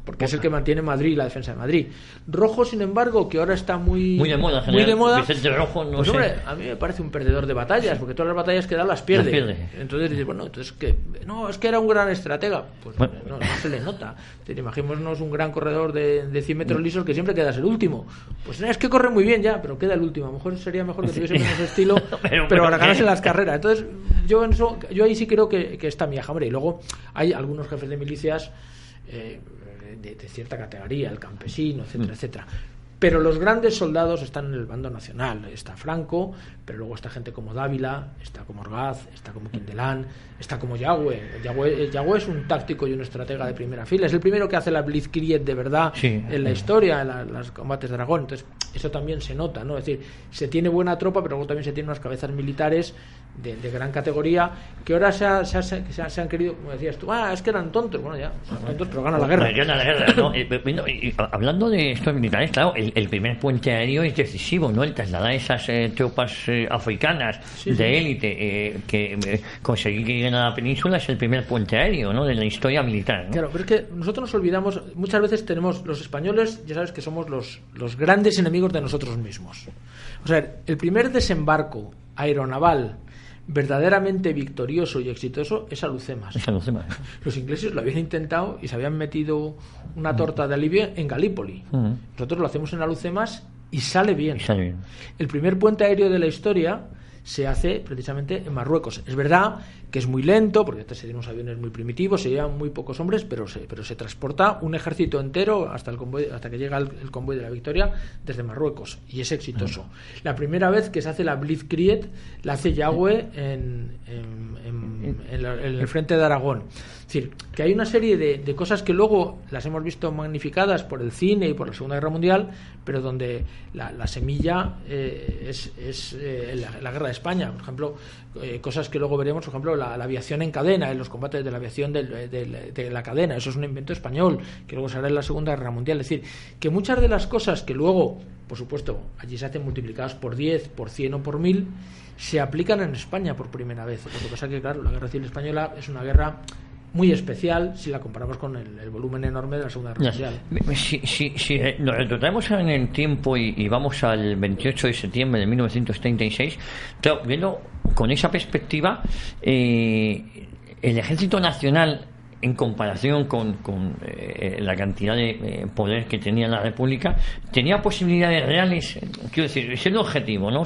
porque es el que mantiene Madrid y la defensa de Madrid. Rojo, sin embargo, que ahora está muy de moda, Vicente Rojo, pues, hombre, a mí me parece un perdedor de batallas, porque todas las batallas que da las pierde. Entonces dices, bueno, entonces es que era un gran estratega. Pues bueno, no se le nota. Imaginémonos un gran corredor de 100 metros lisos que siempre quedas el último. Pues es que corre muy bien ya, pero queda el último. A lo mejor sería mejor que tuviese menos estilo, pero para ganarse las carreras. Entonces yo ahí sí creo que está Miaja. Hombre, y luego hay algunos jefes de milicias de cierta categoría, el campesino, etcétera, etcétera. Pero los grandes soldados están en el bando nacional. Está Franco, pero luego está gente como Dávila, está como Orgaz, está como Quindelán, está como Yagüe. Yagüe es un táctico y un estratega de primera fila. Es el primero que hace la Blitzkrieg de verdad en la historia, en los combates de Aragón. Entonces, eso también se nota, ¿no? Es decir, se tiene buena tropa, pero luego también se tienen unas cabezas militares de gran categoría, que ahora se han querido, como decías tú, es que eran tontos. Bueno, ya, son tontos, pero ganan la guerra. ¿No? Y hablando de estos militares, claro, el primer puente aéreo es decisivo, ¿no? El trasladar esas tropas africanas de élite que conseguir que lleguen a la península es el primer puente aéreo, ¿no? De la historia militar, ¿no? Claro, pero es que nosotros nos olvidamos, muchas veces tenemos, los españoles, ya sabes que somos los grandes enemigos de nosotros mismos. O sea, el primer desembarco aeronaval verdaderamente victorioso y exitoso es Alhucemas. Los ingleses lo habían intentado y se habían metido una torta de alivio en Galípoli. Nosotros lo hacemos en Alhucemas y sale bien. El primer puente aéreo de la historia se hace precisamente en Marruecos. Es verdad que es muy lento, porque se tienen unos aviones muy primitivos, se llevan muy pocos hombres, pero se transporta un ejército entero hasta que llega el convoy de la victoria desde Marruecos, y es exitoso. La primera vez que se hace la Blitzkrieg la hace Yagüe en el frente de Aragón. Es decir, que hay una serie de cosas que luego las hemos visto magnificadas por el cine y por la Segunda Guerra Mundial, pero donde la semilla es la Guerra de España. Por ejemplo, cosas que luego veremos, por ejemplo, la aviación en cadena, en los combates de la aviación de la cadena. Eso es un invento español que luego se hará en la Segunda Guerra Mundial. Es decir, que muchas de las cosas que luego, por supuesto, allí se hacen multiplicadas por 10, por 100 o por 1000, se aplican en España por primera vez. Lo que pasa es que, claro, la Guerra Civil Española es una guerra muy especial si la comparamos con el volumen enorme de la Segunda Guerra Mundial. Si nos retrocedemos en el tiempo y vamos al 28 de septiembre de 1936, claro, viendo con esa perspectiva, el Ejército Nacional, en comparación con la cantidad de poder que tenía la República, tenía posibilidades reales, quiero decir, siendo objetivo, ¿no?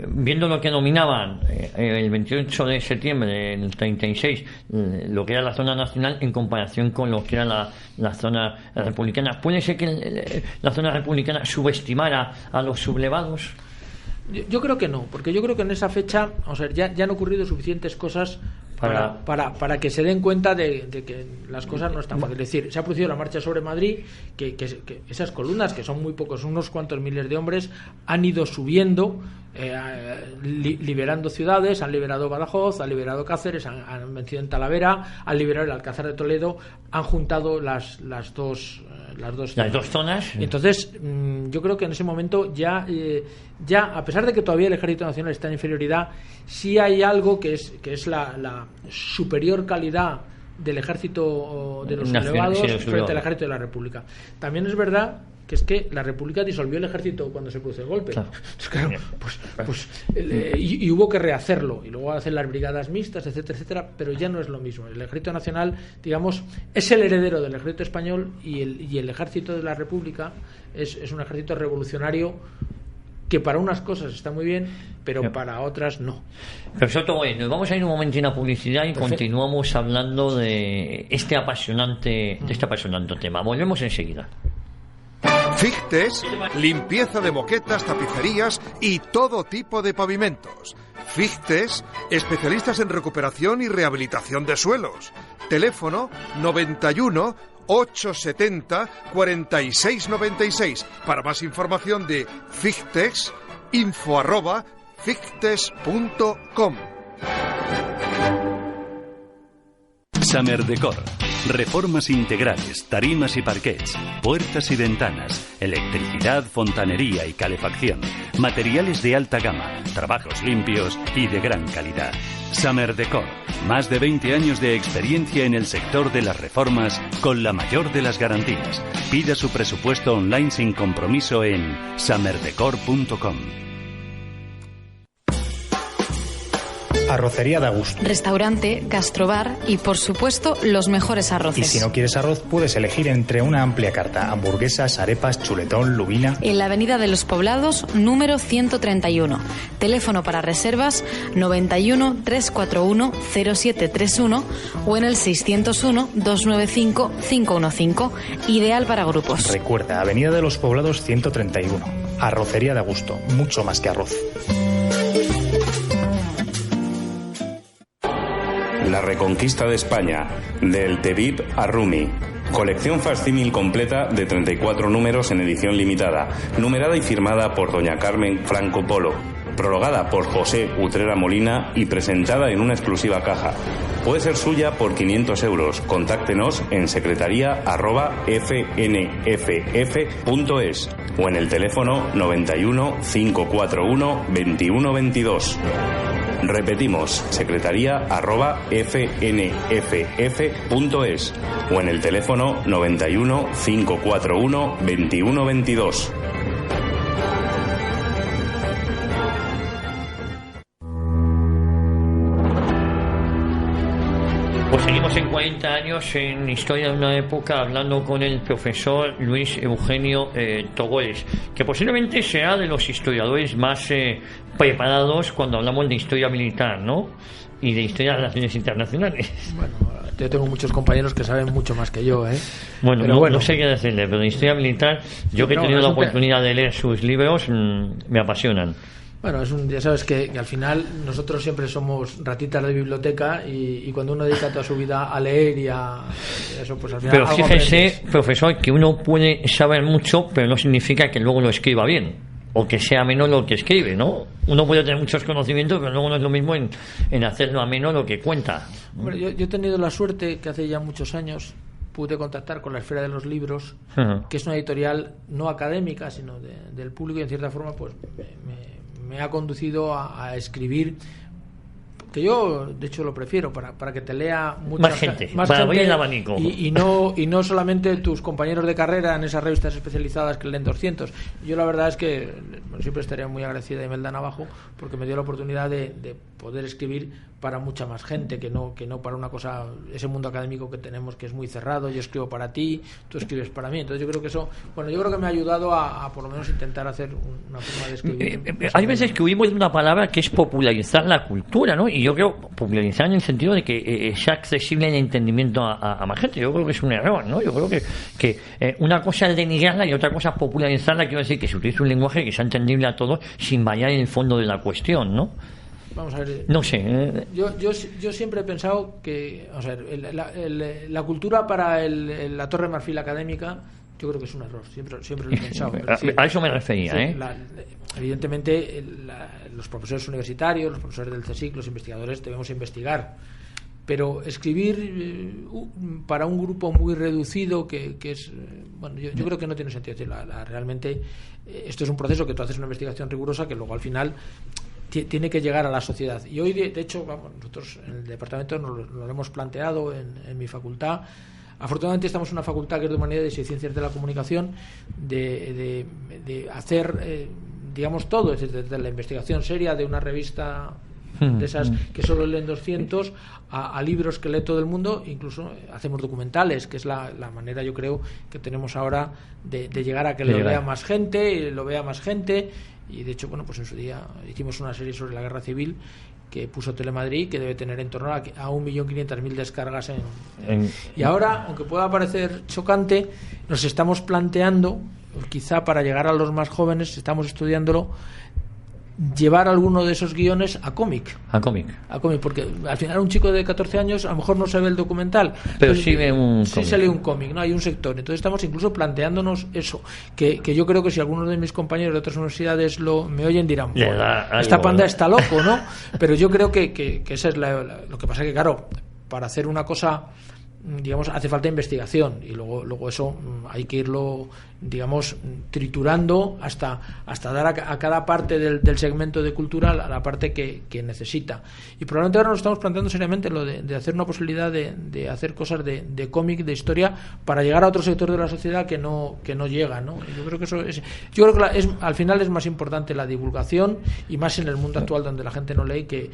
Viendo lo que dominaban el 28 de septiembre del 36, lo que era la zona nacional en comparación con lo que era la zona republicana. ¿Puede ser que la zona republicana subestimara a los sublevados? Yo creo que no, porque yo creo que en esa fecha, o sea, ya han ocurrido suficientes cosas para que se den cuenta de que las cosas no están fáciles. Es decir, se ha producido la marcha sobre Madrid, que esas columnas, que son muy pocos, unos cuantos miles de hombres, han ido subiendo, liberando ciudades, han liberado Badajoz, han liberado Cáceres, han vencido en Talavera, han liberado el Alcázar de Toledo, han juntado las dos zonas. Y entonces, yo creo que en ese momento ya, a pesar de que todavía el Ejército Nacional está en inferioridad, sí hay algo que es la superior calidad del ejército de los sublevados frente al ejército de la República. También es verdad que es que la República disolvió el ejército cuando se produce el golpe. Entonces, claro, y hubo que rehacerlo, y luego hacen las brigadas mixtas, etcétera, etcétera, pero ya no es lo mismo. El Ejército Nacional, digamos, es el heredero del ejército español, y el ejército de la República es un ejército revolucionario que para unas cosas está muy bien, pero para otras no. Perfecto, bueno, nos vamos a ir un momentito a publicidad y continuamos hablando de este apasionante tema. Volvemos enseguida. Fictes, limpieza de moquetas, tapicerías y todo tipo de pavimentos. Fictes, especialistas en recuperación y rehabilitación de suelos. Teléfono 91 870 4696. Para más información de Fictes, info@fictes.com. Summer Decor. Reformas integrales, tarimas y parquets, puertas y ventanas, electricidad, fontanería y calefacción, materiales de alta gama, trabajos limpios y de gran calidad. Summer Decor. Más de 20 años de experiencia en el sector de las reformas con la mayor de las garantías. Pida su presupuesto online sin compromiso en summerdecor.com. Arrocería da gusto. Restaurante, gastrobar y, por supuesto, los mejores arroces. Y si no quieres arroz, puedes elegir entre una amplia carta: hamburguesas, arepas, chuletón, lubina. En la Avenida de los Poblados, número 131. Teléfono para reservas 91 341 0731 o en el 601 295 515. Ideal para grupos. Recuerda, Avenida de los Poblados 131. Arrocería da gusto. Mucho más que arroz. La reconquista de España, del Tebib a Rumi. Colección facsímil completa de 34 números en edición limitada, numerada y firmada por doña Carmen Franco Polo, prologada por José Utrera Molina y presentada en una exclusiva caja. Puede ser suya por 500 euros. Contáctenos en secretaría@fnff.es o en el teléfono 91 541 2122. Repetimos, secretaría@fnff.es o en el teléfono 91 541 2122. Pues seguimos en 40 años en Historia de una época hablando con el profesor Luis Eugenio Togores, que posiblemente sea de los historiadores más preparados cuando hablamos de historia militar, ¿no? Y de historia de relaciones internacionales. Bueno, yo tengo muchos compañeros que saben mucho más que yo, ¿eh? Bueno, no sé qué decirle, pero de historia militar, yo que he tenido la oportunidad de leer sus libros, me apasionan. Bueno, ya sabes que al final nosotros siempre somos ratitas de biblioteca y cuando uno dedica toda su vida a leer y a eso, pues al final... Pero fíjese, profesor, que uno puede saber mucho, pero no significa que luego lo escriba bien, o que sea ameno lo que escribe, ¿no? Uno puede tener muchos conocimientos, pero luego no es lo mismo en hacerlo ameno lo que cuenta. Bueno, yo he tenido la suerte que hace ya muchos años pude contactar con la Esfera de los Libros, que es una editorial no académica, sino del público, y en cierta forma pues me ha conducido a escribir, que yo de hecho lo prefiero, para que te lea mucha más gente, más para gente, abrir el abanico, y no solamente tus compañeros de carrera en esas revistas especializadas que leen 200. Yo la verdad es que siempre estaría muy agradecida a Imelda Navajo porque me dio la oportunidad de poder escribir para mucha más gente, que no para una cosa, ese mundo académico que tenemos que es muy cerrado. Yo escribo para ti, tú escribes para mí. Entonces yo creo que eso, yo creo que me ha ayudado a por lo menos intentar hacer una forma de escribir. Hay veces que huimos de una palabra que es popularizar la cultura, ¿no? Y yo creo popularizar en el sentido de que sea accesible el entendimiento a más gente. Yo creo que es un error, ¿no? Yo creo que una cosa es denigrarla y otra cosa es popularizarla. Quiero decir que se utiliza un lenguaje que sea entendible a todos sin variar en el fondo de la cuestión, ¿no? Vamos a ver. No sé. Yo siempre he pensado que, o sea, la cultura para la Torre Marfil académica, yo creo que es un error. Siempre lo he pensado. A eso me refería, sí, evidentemente, los profesores universitarios, los profesores del CSIC, los investigadores debemos investigar. Pero escribir para un grupo muy reducido que es... yo creo que no tiene sentido. Realmente, esto es un proceso que tú haces una investigación rigurosa que luego al final tiene que llegar a la sociedad. Y hoy, de hecho, nosotros en el departamento nos lo hemos planteado en mi facultad. Afortunadamente estamos en una facultad que es de Humanidades y Ciencias de la Comunicación, de hacer, digamos, todo, desde la investigación seria de una revista de esas que solo leen 200 a libros que lee todo el mundo. Incluso hacemos documentales, que es la manera, yo creo, que tenemos ahora de llegar a que lo vea más gente, y de hecho, bueno, pues en su día hicimos una serie sobre la guerra civil que puso Telemadrid, que debe tener en torno a 1.500.000 descargas y ahora, aunque pueda parecer chocante, nos estamos planteando, quizá para llegar a los más jóvenes, estamos estudiándolo, llevar alguno de esos guiones a cómic, porque al final un chico de 14 años a lo mejor no se ve el documental, pero sí ve un sí se lee un cómic, ¿no? Hay un sector, entonces estamos incluso planteándonos eso, que yo creo que si algunos de mis compañeros de otras universidades me oyen dirán, esta panda está loco, ¿no? Pero yo creo que esa es lo que pasa, que claro, para hacer una cosa, digamos, hace falta investigación, y luego eso hay que irlo, digamos, triturando hasta dar a cada parte del segmento de cultura a la parte que necesita. Y probablemente ahora nos estamos planteando seriamente lo de hacer una posibilidad de hacer cosas de cómic, de historia, para llegar a otro sector de la sociedad que no llega, ¿no? Yo creo que eso es, al final es más importante la divulgación, y más en el mundo actual donde la gente no lee, que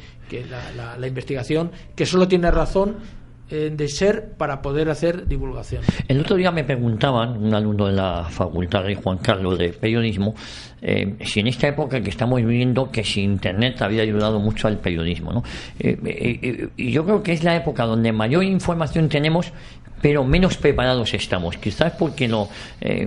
la investigación, que solo tiene razón de ser para poder hacer divulgación. El otro día me preguntaban, un alumno de la Facultad de Juan Carlos de Periodismo, si en esta época que estamos viviendo, que si Internet había ayudado mucho al periodismo, ¿no? Y yo creo que es la época donde mayor información tenemos, pero menos preparados estamos, quizás porque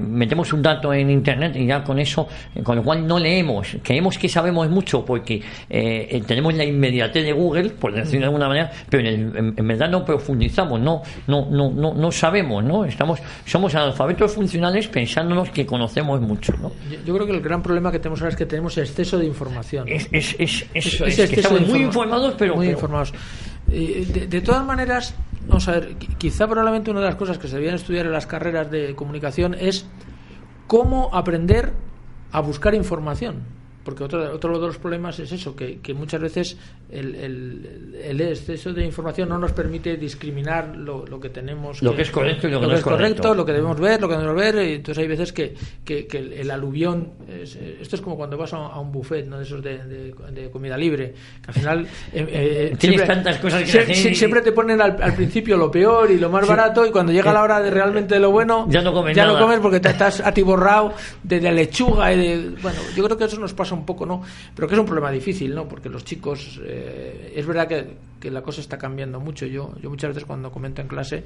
metemos un dato en Internet y ya con eso, con lo cual no leemos, creemos que sabemos mucho porque tenemos la inmediatez de Google, por decirlo de alguna manera, pero en verdad no profundizamos, no sabemos, ¿no? Somos analfabetos funcionales pensándonos que conocemos mucho, ¿no? Yo creo que el gran problema que tenemos ahora es que tenemos exceso de información. Es que estamos muy informados, pero muy informados. De todas maneras, vamos a ver, quizá probablemente una de las cosas que se deberían estudiar en las carreras de comunicación es cómo aprender a buscar información. Porque otro de los problemas es eso, que muchas veces el exceso de información no nos permite discriminar lo que tenemos, lo que es correcto y lo que no es correcto, lo que debemos ver, lo que no debemos ver. Y entonces hay veces que el aluvión esto es como cuando vas a un buffet, ¿no? De esos de comida libre, que al final tienes tantas cosas que siempre te ponen al principio lo peor y lo más barato, y cuando llega la hora de realmente lo bueno ya no comes porque te estás atiborrado de lechuga y bueno, yo creo que eso nos pasa un poco, ¿no? Pero que es un problema difícil, ¿no? Porque los chicos, es verdad que la cosa está cambiando mucho. Yo muchas veces cuando comento en clase,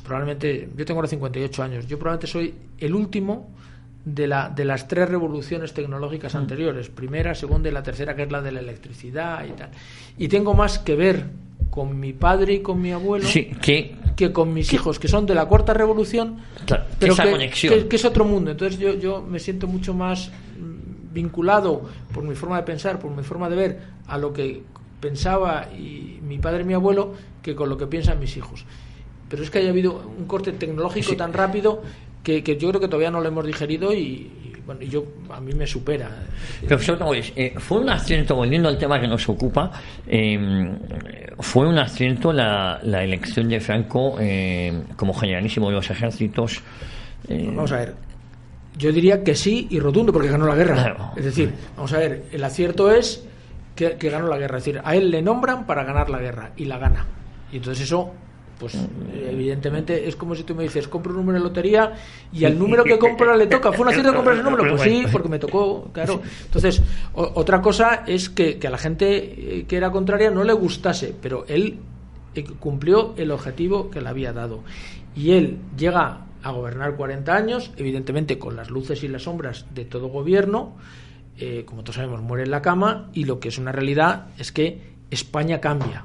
probablemente, yo tengo ahora 58 años, yo probablemente soy el último de las tres revoluciones tecnológicas anteriores, primera, segunda y la tercera, que es la de la electricidad y tal. Y tengo más que ver con mi padre y con mi abuelo que con mis hijos, que son de la cuarta revolución, claro, pero esa conexión. Que es otro mundo. Entonces yo me siento mucho más vinculado por mi forma de pensar, por mi forma de ver, a lo que pensaba y mi padre y mi abuelo, que con lo que piensan mis hijos. Pero es que haya habido un corte tecnológico tan rápido que yo creo que todavía no lo hemos digerido y bueno, a mí me supera. Profesor Taules, fue un acierto, volviendo al tema que nos ocupa, fue un acierto la elección de Franco como generalísimo de los ejércitos. Vamos a ver, yo diría que sí y rotundo, porque ganó la guerra. Claro. Es decir, vamos a ver, el acierto es que ganó la guerra. Es decir, a él le nombran para ganar la guerra y la gana. Y entonces eso, pues evidentemente es como si tú me dices, compro un número de lotería y al número que compra le toca. ¿Fue un acierto comprar ese número? Pues sí, porque me tocó, claro. Entonces, otra cosa es que a la gente que era contraria no le gustase, pero él cumplió el objetivo que le había dado. Y él llega a gobernar 40 años, evidentemente con las luces y las sombras de todo gobierno, como todos sabemos, muere en la cama, y lo que es una realidad es que España cambia,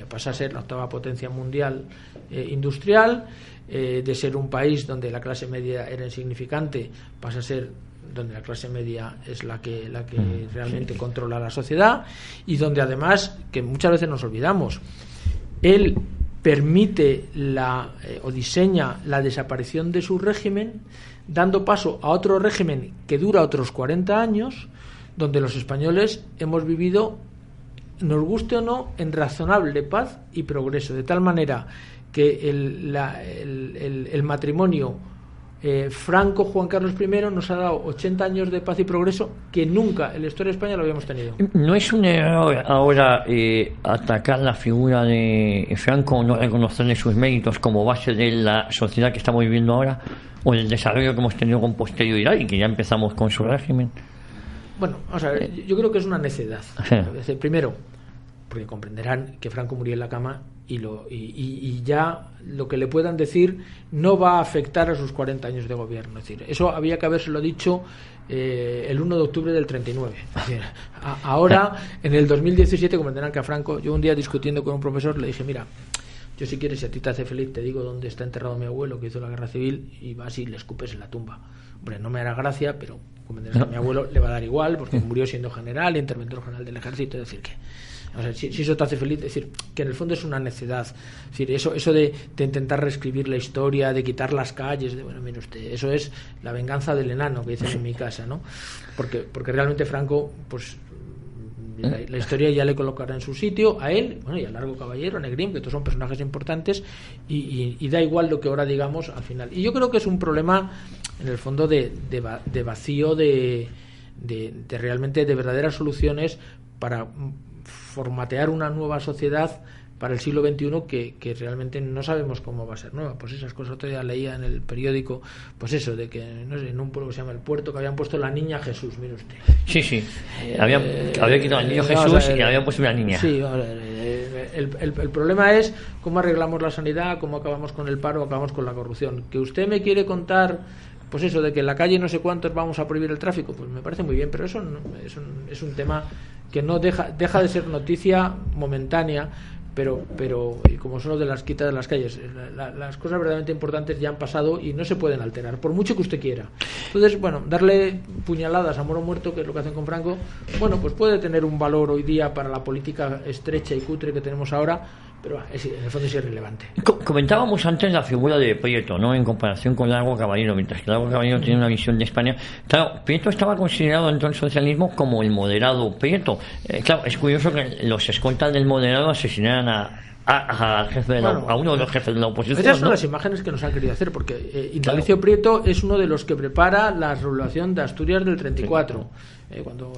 pasa a ser la octava potencia mundial industrial, de ser un país donde la clase media era insignificante, pasa a ser donde la clase media es la que realmente controla la sociedad, y donde además, que muchas veces nos olvidamos, él permite o diseña la desaparición de su régimen, dando paso a otro régimen que dura otros 40 años, donde los españoles hemos vivido, nos guste o no, en razonable paz y progreso, de tal manera que el matrimonio Franco-Juan Carlos I nos ha dado 80 años de paz y progreso que nunca en la historia de España lo habíamos tenido. ¿No es un error ahora atacar la figura de Franco o no reconocerle sus méritos como base de la sociedad que estamos viviendo ahora, o del desarrollo que hemos tenido con posterioridad y que ya empezamos con su régimen? Bueno, vamos a ver, yo creo que es una necedad. Sí. Primero, porque comprenderán que Franco murió en la cama y ya lo que le puedan decir no va a afectar a sus 40 años de gobierno. Es decir, eso había que habérselo dicho el 1 de octubre del 39. Es decir, ahora, en el 2017, comprenderán que a Franco, yo un día discutiendo con un profesor le dije, mira, yo si quieres, si a ti te hace feliz, te digo dónde está enterrado mi abuelo que hizo la guerra civil y vas y le escupes en la tumba. Hombre, no me hará gracia, pero comprenderás que a mi abuelo le va a dar igual porque murió siendo general, interventor general del ejército. Es decir, que o sea, si eso te hace feliz, es decir, que en el fondo es una necedad. Es decir, eso de intentar reescribir la historia, de quitar las calles, bueno, mire usted, eso es la venganza del enano que dicen en mi casa, ¿no? Porque realmente Franco, pues la historia ya le colocará en su sitio a él, bueno, y a Largo Caballero, a Negrín, que todos son personajes importantes y da igual lo que ahora digamos al final. Y yo creo que es un problema en el fondo de vacío de realmente de verdaderas soluciones para formatear una nueva sociedad para el siglo XXI que realmente no sabemos cómo va a ser nueva. Pues esas cosas. Otro día leía en el periódico, pues eso, de que no sé, en un pueblo que se llama El Puerto, que habían puesto la niña Jesús, mire usted. Sí. Había quitado al niño Jesús y habían puesto una niña. Sí, el problema es cómo arreglamos la sanidad, cómo acabamos con el paro, acabamos con la corrupción. Que usted me quiere contar, pues eso, de que en la calle no sé cuántos vamos a prohibir el tráfico, pues me parece muy bien, pero eso no, es un tema que no deja de ser noticia momentánea, pero y como son los de las quitas de las calles, las cosas verdaderamente importantes ya han pasado y no se pueden alterar, por mucho que usted quiera. Entonces, bueno, darle puñaladas a moro muerto, que es lo que hacen con Franco, bueno, pues puede tener un valor hoy día para la política estrecha y cutre que tenemos ahora, pero en el fondo es irrelevante. Comentábamos antes la figura de Prieto, ¿no?, en comparación con Largo Caballero, mientras que Largo Caballero tiene una visión de España. Claro, Prieto estaba considerado dentro del socialismo como el moderado Prieto. Claro, es curioso que los escoltas del moderado asesinaran al jefe de a uno de los jefes de la oposición. Esas son, ¿no?, las imágenes que nos han querido hacer, porque Indalecio Prieto es uno de los que prepara la regulación de Asturias del 34. Sí. Cuando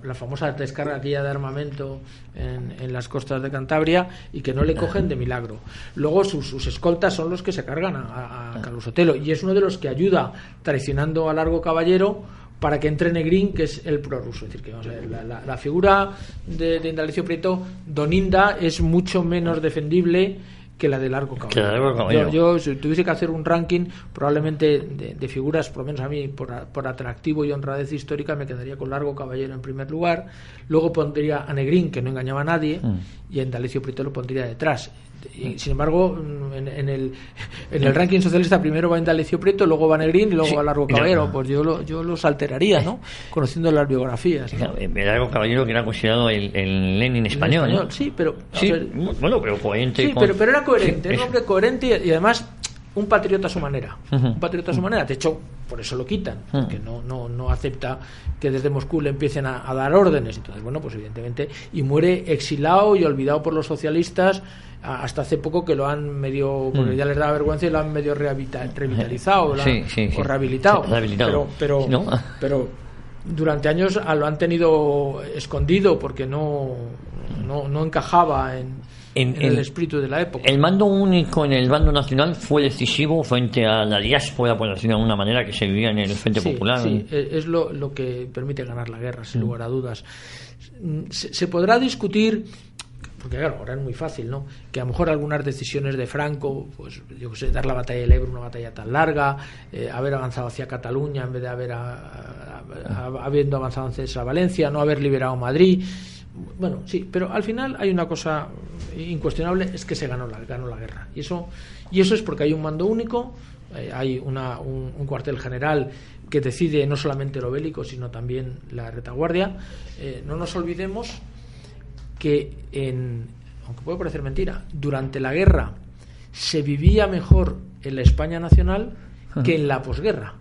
la famosa descarga aquella de armamento en las costas de Cantabria y que no le cogen de milagro. Luego sus escoltas son los que se cargan a Carlos Sotelo, y es uno de los que ayuda traicionando a Largo Caballero para que entre Negrín, que es el prorruso. Es decir, que vamos a ver, la figura de Indalecio Prieto, Don Inda, es mucho menos defendible que la de Largo Caballero. Yo si tuviese que hacer un ranking, probablemente de figuras, por lo menos a mí, por atractivo y honradez histórica, me quedaría con Largo Caballero en primer lugar. Luego pondría a Negrín, que no engañaba a nadie, y a Indalecio Prieto lo pondría detrás. Y, sin embargo, en el ranking socialista primero va Indalecio Prieto, luego va Negrín y luego va Largo Caballero. Pues yo los alteraría, ¿no?, conociendo las biografías, ¿no? Largo Caballero, que era considerado el Lenin español, ¿no? Sí, pero sí, bueno, pero coherente. Sí, pero era coherente, era un hombre coherente y además un patriota a su manera. Un patriota a su manera. De hecho, por eso lo quitan, porque no acepta que desde Moscú le empiecen a dar órdenes. Entonces, bueno, pues evidentemente, y muere exilado y olvidado por los socialistas hasta hace poco, que lo han medio, porque ya les da vergüenza y lo han medio revitalizado, o rehabilitado. Pero durante años lo han tenido escondido porque no encajaba en el espíritu de la época. El mando único en el bando nacional fue decisivo frente a la diáspora, por decirlo de alguna manera, que se vivía en el Frente Popular. Sí, es lo que permite ganar la guerra, sin lugar a dudas. Se podrá discutir, porque claro, ahora es muy fácil, ¿no?, que a lo mejor algunas decisiones de Franco, pues yo que sé, dar la batalla del Ebro, una batalla tan larga, haber avanzado hacia Cataluña en vez de habiendo avanzado antes a Valencia, no haber liberado Madrid. Bueno, sí, pero al final hay una cosa incuestionable, es que se ganó la guerra, y eso es porque hay un mando único, hay un cuartel general que decide no solamente lo bélico, sino también la retaguardia. No nos olvidemos que aunque puede parecer mentira, durante la guerra se vivía mejor en la España nacional que en la posguerra.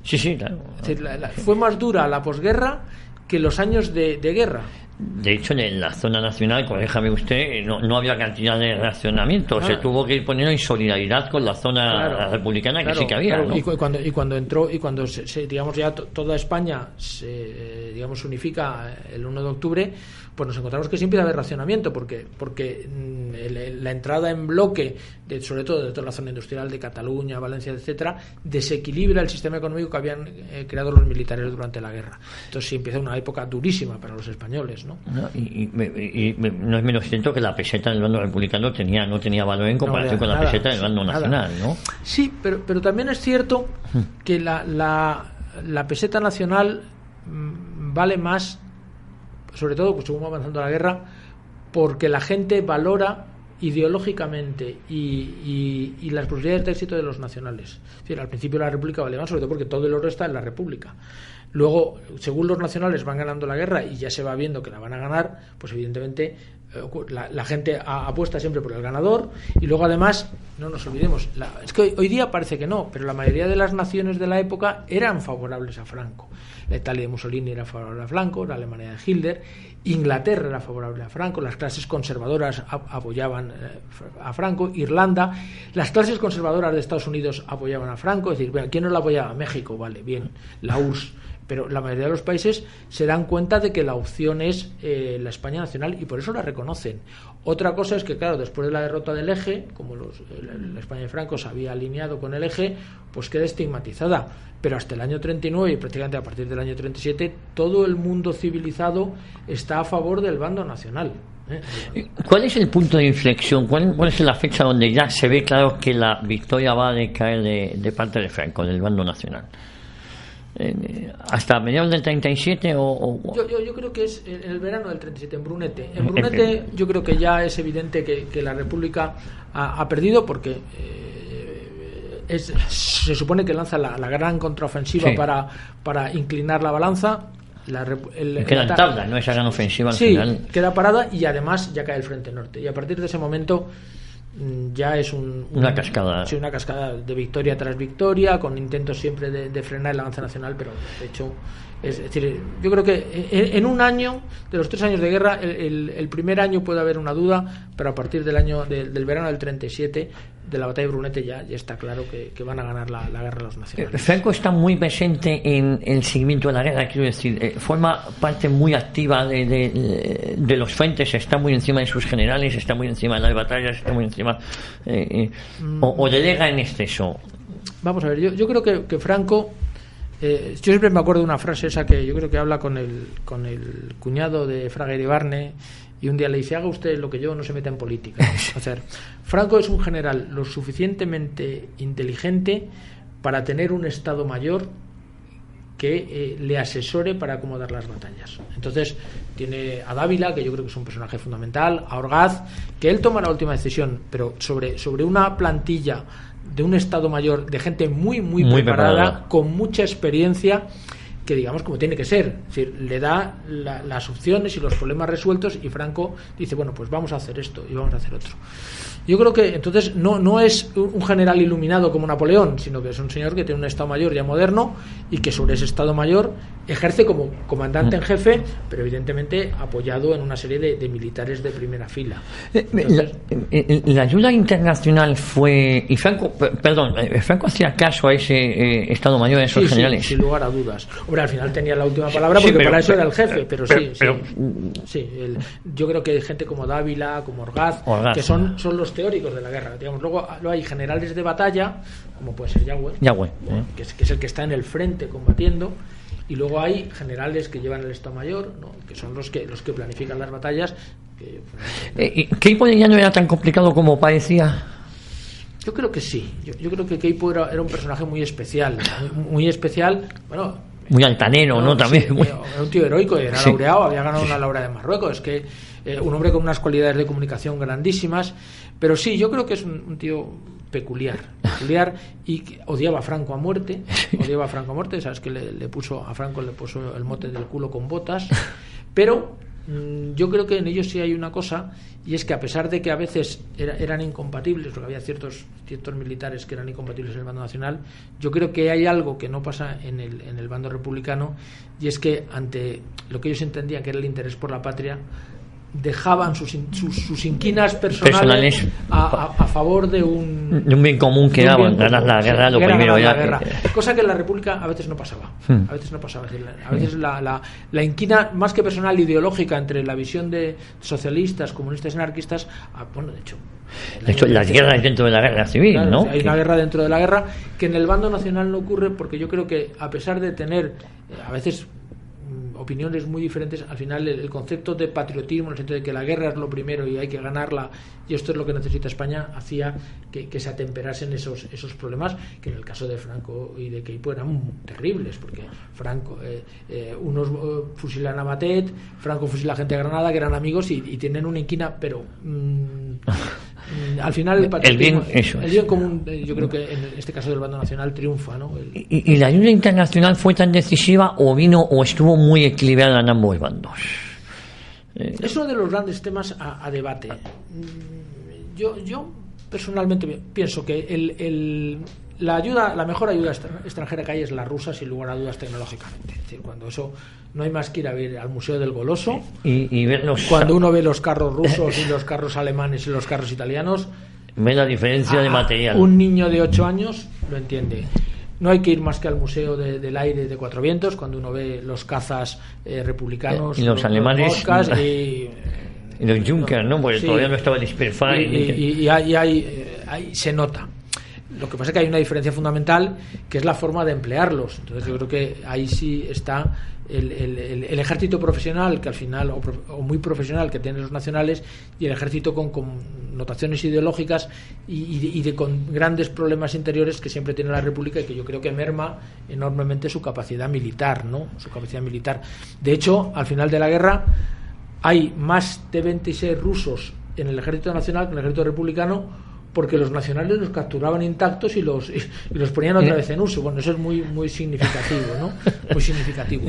Sí, claro. Es decir, fue más dura la posguerra que los años de guerra. De hecho, en la zona nacional, corríjame usted, no había cantidad de racionamiento. Se tuvo que ir poniendo en solidaridad con la zona republicana, que sí que había, ¿no? Y cuando entró, y cuando digamos ya toda España se unifica el 1 de octubre, pues nos encontramos que sí empieza a haber racionamiento, porque la entrada en bloque, sobre todo de toda la zona industrial de Cataluña, Valencia, etcétera, desequilibra el sistema económico que habían creado los militares durante la guerra. Entonces sí empieza una época durísima para los españoles, ¿no? Y no es menos cierto que la peseta del bando republicano no tenía valor en comparación con la peseta del bando nacional, ¿no? Sí, pero también es cierto que la peseta nacional vale más, sobre todo pues según va avanzando la guerra, porque la gente valora ideológicamente y las posibilidades de éxito de los nacionales. Es decir, al principio la República valía más, sobre todo porque todo el oro está en la República. Luego, según los nacionales van ganando la guerra y ya se va viendo que la van a ganar, pues evidentemente la gente apuesta siempre por el ganador. Y luego además, no nos olvidemos, es que hoy día parece que no, pero la mayoría de las naciones de la época eran favorables a Franco. La Italia de Mussolini era favorable a Franco, la Alemania de Hitler, Inglaterra era favorable a Franco, las clases conservadoras apoyaban a Franco, Irlanda, las clases conservadoras de Estados Unidos apoyaban a Franco. Es decir, bueno, ¿quién no la apoyaba? México, vale, bien, la URSS. Pero la mayoría de los países se dan cuenta de que la opción es la España nacional y por eso la reconocen. Otra cosa es que, claro, después de la derrota del Eje, como la España de Franco se había alineado con el Eje, pues queda estigmatizada. Pero hasta el año 39 y prácticamente a partir del año 37, todo el mundo civilizado está a favor del bando nacional. ¿Cuál es el punto de inflexión? ¿Cuál es la fecha donde ya se ve claro que la victoria va a decaer de parte de Franco, del bando nacional? ¿Hasta mediados del 37 o...? Yo creo que es en el verano del 37, en Brunete. En Brunete yo creo que ya es evidente que la República ha perdido, porque se supone que lanza la gran contraofensiva, sí, para inclinar la balanza. Queda en tabla, ¿no? Esa gran ofensiva al final. Sí, queda parada y además ya cae el frente norte. Y a partir de ese momento ya es una cascada. Sí, una cascada de victoria tras victoria, con intentos siempre de frenar el avance nacional, pero de hecho, es decir, yo creo que en un año, de los 3 años de guerra, el primer año puede haber una duda, pero a partir del verano del 37, de la batalla de Brunete, ya está claro que van a ganar la guerra los nacionales. Franco está muy presente en el seguimiento de la guerra, quiero decir, forma parte muy activa de los frentes, está muy encima de sus generales, está muy encima de las batallas, está muy encima, o delega en exceso. Vamos a ver, yo creo que Franco, yo siempre me acuerdo de una frase esa que yo creo que habla con el cuñado de Fraga Iribarne, y un día le dice: haga usted lo que yo, no se meta en política. O sea, Franco es un general lo suficientemente inteligente para tener un Estado Mayor que le asesore para acomodar las batallas. Entonces tiene a Dávila, que yo creo que es un personaje fundamental, a Orgaz, que él toma la última decisión, pero sobre una plantilla de un Estado Mayor de gente muy preparada, con mucha experiencia, que digamos como tiene que ser. Es decir, le da las opciones y los problemas resueltos, y Franco dice: bueno, pues vamos a hacer esto y vamos a hacer otro. Yo creo que entonces no es un general iluminado como Napoleón, sino que es un señor que tiene un Estado Mayor ya moderno y que sobre ese Estado Mayor ejerce como comandante en jefe, pero evidentemente apoyado en una serie de militares de primera fila. Entonces, la ayuda internacional fue... Y Franco hacía caso a ese Estado Mayor, a esos generales. Sí, sin lugar a dudas. Hombre, al final tenía la última palabra, porque para eso era el jefe, pero yo creo que hay gente como Dávila, como Orgaz, que son los teóricos de la guerra. Digamos, luego hay generales de batalla, como puede ser Yagüe, que es el que está en el frente combatiendo, y luego hay generales que llevan el Estado Mayor, ¿no?, que son los que planifican las batallas. ¿Keipo ya no era tan complicado como parecía? Yo creo que sí. Yo creo que Keipo era un personaje muy especial, muy especial. Bueno, muy altanero, ¿no? También. Sí, era un tío heroico, era laureado, había ganado una laurea de Marruecos. Es que un hombre con unas cualidades de comunicación grandísimas. Pero sí, yo creo que es un tío peculiar, y que odiaba a Franco a muerte. Sabes que a Franco le puso el mote del culo con botas. Pero yo creo que en ellos sí hay una cosa, y es que a pesar de que a veces eran incompatibles, porque había ciertos militares que eran incompatibles en el bando nacional, yo creo que hay algo que no pasa en el bando republicano, y es que ante lo que ellos entendían que era el interés por la patria, dejaban sus inquinas personales a favor de un bien común que era ganar la guerra, lo primero ya. Cosa que en la República a veces no pasaba. A veces no pasaba. A veces la inquina, más que personal, ideológica entre la visión de socialistas, comunistas y anarquistas, bueno, de hecho, las guerras dentro de la guerra civil, claro, ¿no? Hay una guerra dentro de la guerra que en el bando nacional no ocurre, porque yo creo que a pesar de tener a veces opiniones muy diferentes, al final el concepto de patriotismo, en el sentido de que la guerra es lo primero y hay que ganarla y esto es lo que necesita España, hacía que se atemperasen esos problemas, que en el caso de Franco y de Queipo eran terribles, porque Franco unos fusilan a Matet, Franco fusila a gente de Granada que eran amigos y tienen una inquina, pero al final el bien común, yo creo que en este caso del bando nacional triunfa, ¿no? ¿Y la ayuda internacional fue tan decisiva o estuvo muy equilibrada en ambos bandos? Es uno de los grandes temas a debate. Yo personalmente pienso que la mejor ayuda extranjera que hay es la rusa, sin lugar a dudas, tecnológicamente. Es decir, cuando eso no hay más que ir a ver al Museo del Goloso y verlos. Cuando uno ve los carros rusos y los carros alemanes y los carros italianos, ve la diferencia de material. Un niño de 8 años lo entiende. No hay que ir más que al Museo del Aire de Cuatro Vientos, cuando uno ve los cazas republicanos y los alemanes los Moscas, y los Junker, ¿no? Porque sí, todavía no estaba el Spitfire. Y ahí se nota. Lo que pasa es que hay una diferencia fundamental, que es la forma de emplearlos. Entonces yo creo que ahí sí está el ejército profesional, que al final, o muy profesional, que tienen los nacionales, y el ejército con connotaciones ideológicas y con grandes problemas interiores que siempre tiene la República, y que yo creo que merma enormemente su capacidad militar, ¿no? Su capacidad militar. De hecho, al final de la guerra hay más T-26 rusos en el ejército nacional que en el ejército republicano, porque los nacionales los capturaban intactos y los ponían otra vez en uso. Bueno, eso es muy muy significativo, ¿no? Muy significativo.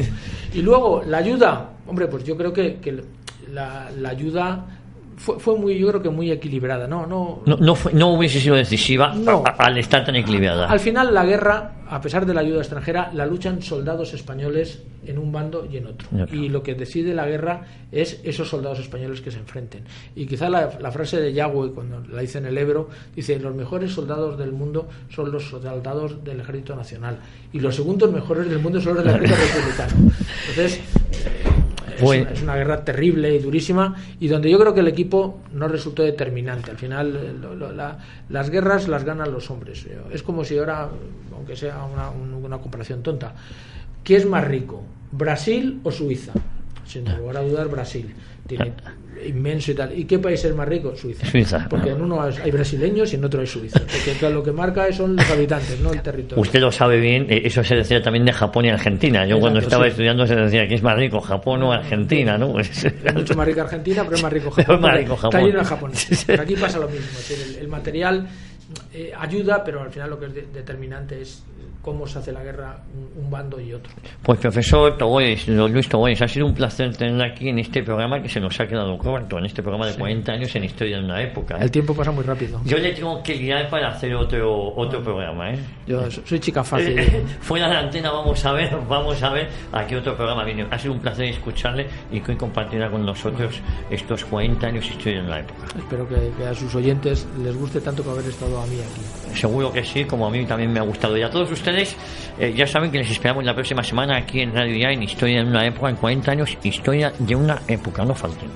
Y luego la ayuda, hombre, pues yo creo que la ayuda fue muy, yo creo que muy equilibrada, no hubiese sido decisiva, no, al estar tan equilibrada. Al final la guerra, a pesar de la ayuda extranjera, la luchan soldados españoles en un bando y en otro. Y lo que decide la guerra es esos soldados españoles que se enfrenten. Y quizá la frase de Yagüe, cuando la dice en el Ebro, dice: los mejores soldados del mundo son los soldados del Ejército Nacional, y los segundos mejores del mundo son los del Ejército Republicano. Entonces es una guerra terrible y durísima, y donde yo creo que el equipo no resultó determinante. Al final las guerras las ganan los hombres. Es como si ahora, aunque sea una comparación tonta, ¿quién es más rico, Brasil o Suiza? Sin lugar a dudas, Brasil. Tiene inmenso y tal. ¿Y qué país es más rico? Suiza. Porque en uno hay brasileños y en otro hay suizos. Porque lo que marca son los habitantes, no el territorio. Usted lo sabe bien, eso se decía también de Japón y Argentina. Yo cuando estaba estudiando se decía que es más rico Japón o Argentina, ¿no? Es mucho más rica Argentina, pero es más rico Japón. Está lleno de japoneses. Pero aquí pasa lo mismo. Es decir, el material ayuda, pero al final lo que es determinante es cómo se hace la guerra un bando y otro. Pues profesor Togores, Luis Togores, ha sido un placer tenerlo aquí en este programa que se nos ha quedado corto, en este programa de 40 años en Historia de una Época. El tiempo pasa muy rápido. Yo le tengo que guiar para hacer otro programa, ¿eh? Yo soy chica fácil. Fuera de la antena vamos a ver a qué otro programa viene. Ha sido un placer escucharle y que hoy compartirá con nosotros estos 40 años de Historia de una Época. Espero que a sus oyentes les guste tanto como haber estado a mí aquí. Seguro que sí, como a mí también me ha gustado. Y a todos ustedes, ya saben que les esperamos la próxima semana aquí en Radio Ya, en Historia de una Época, en 40 años, Historia de una Época. No falten.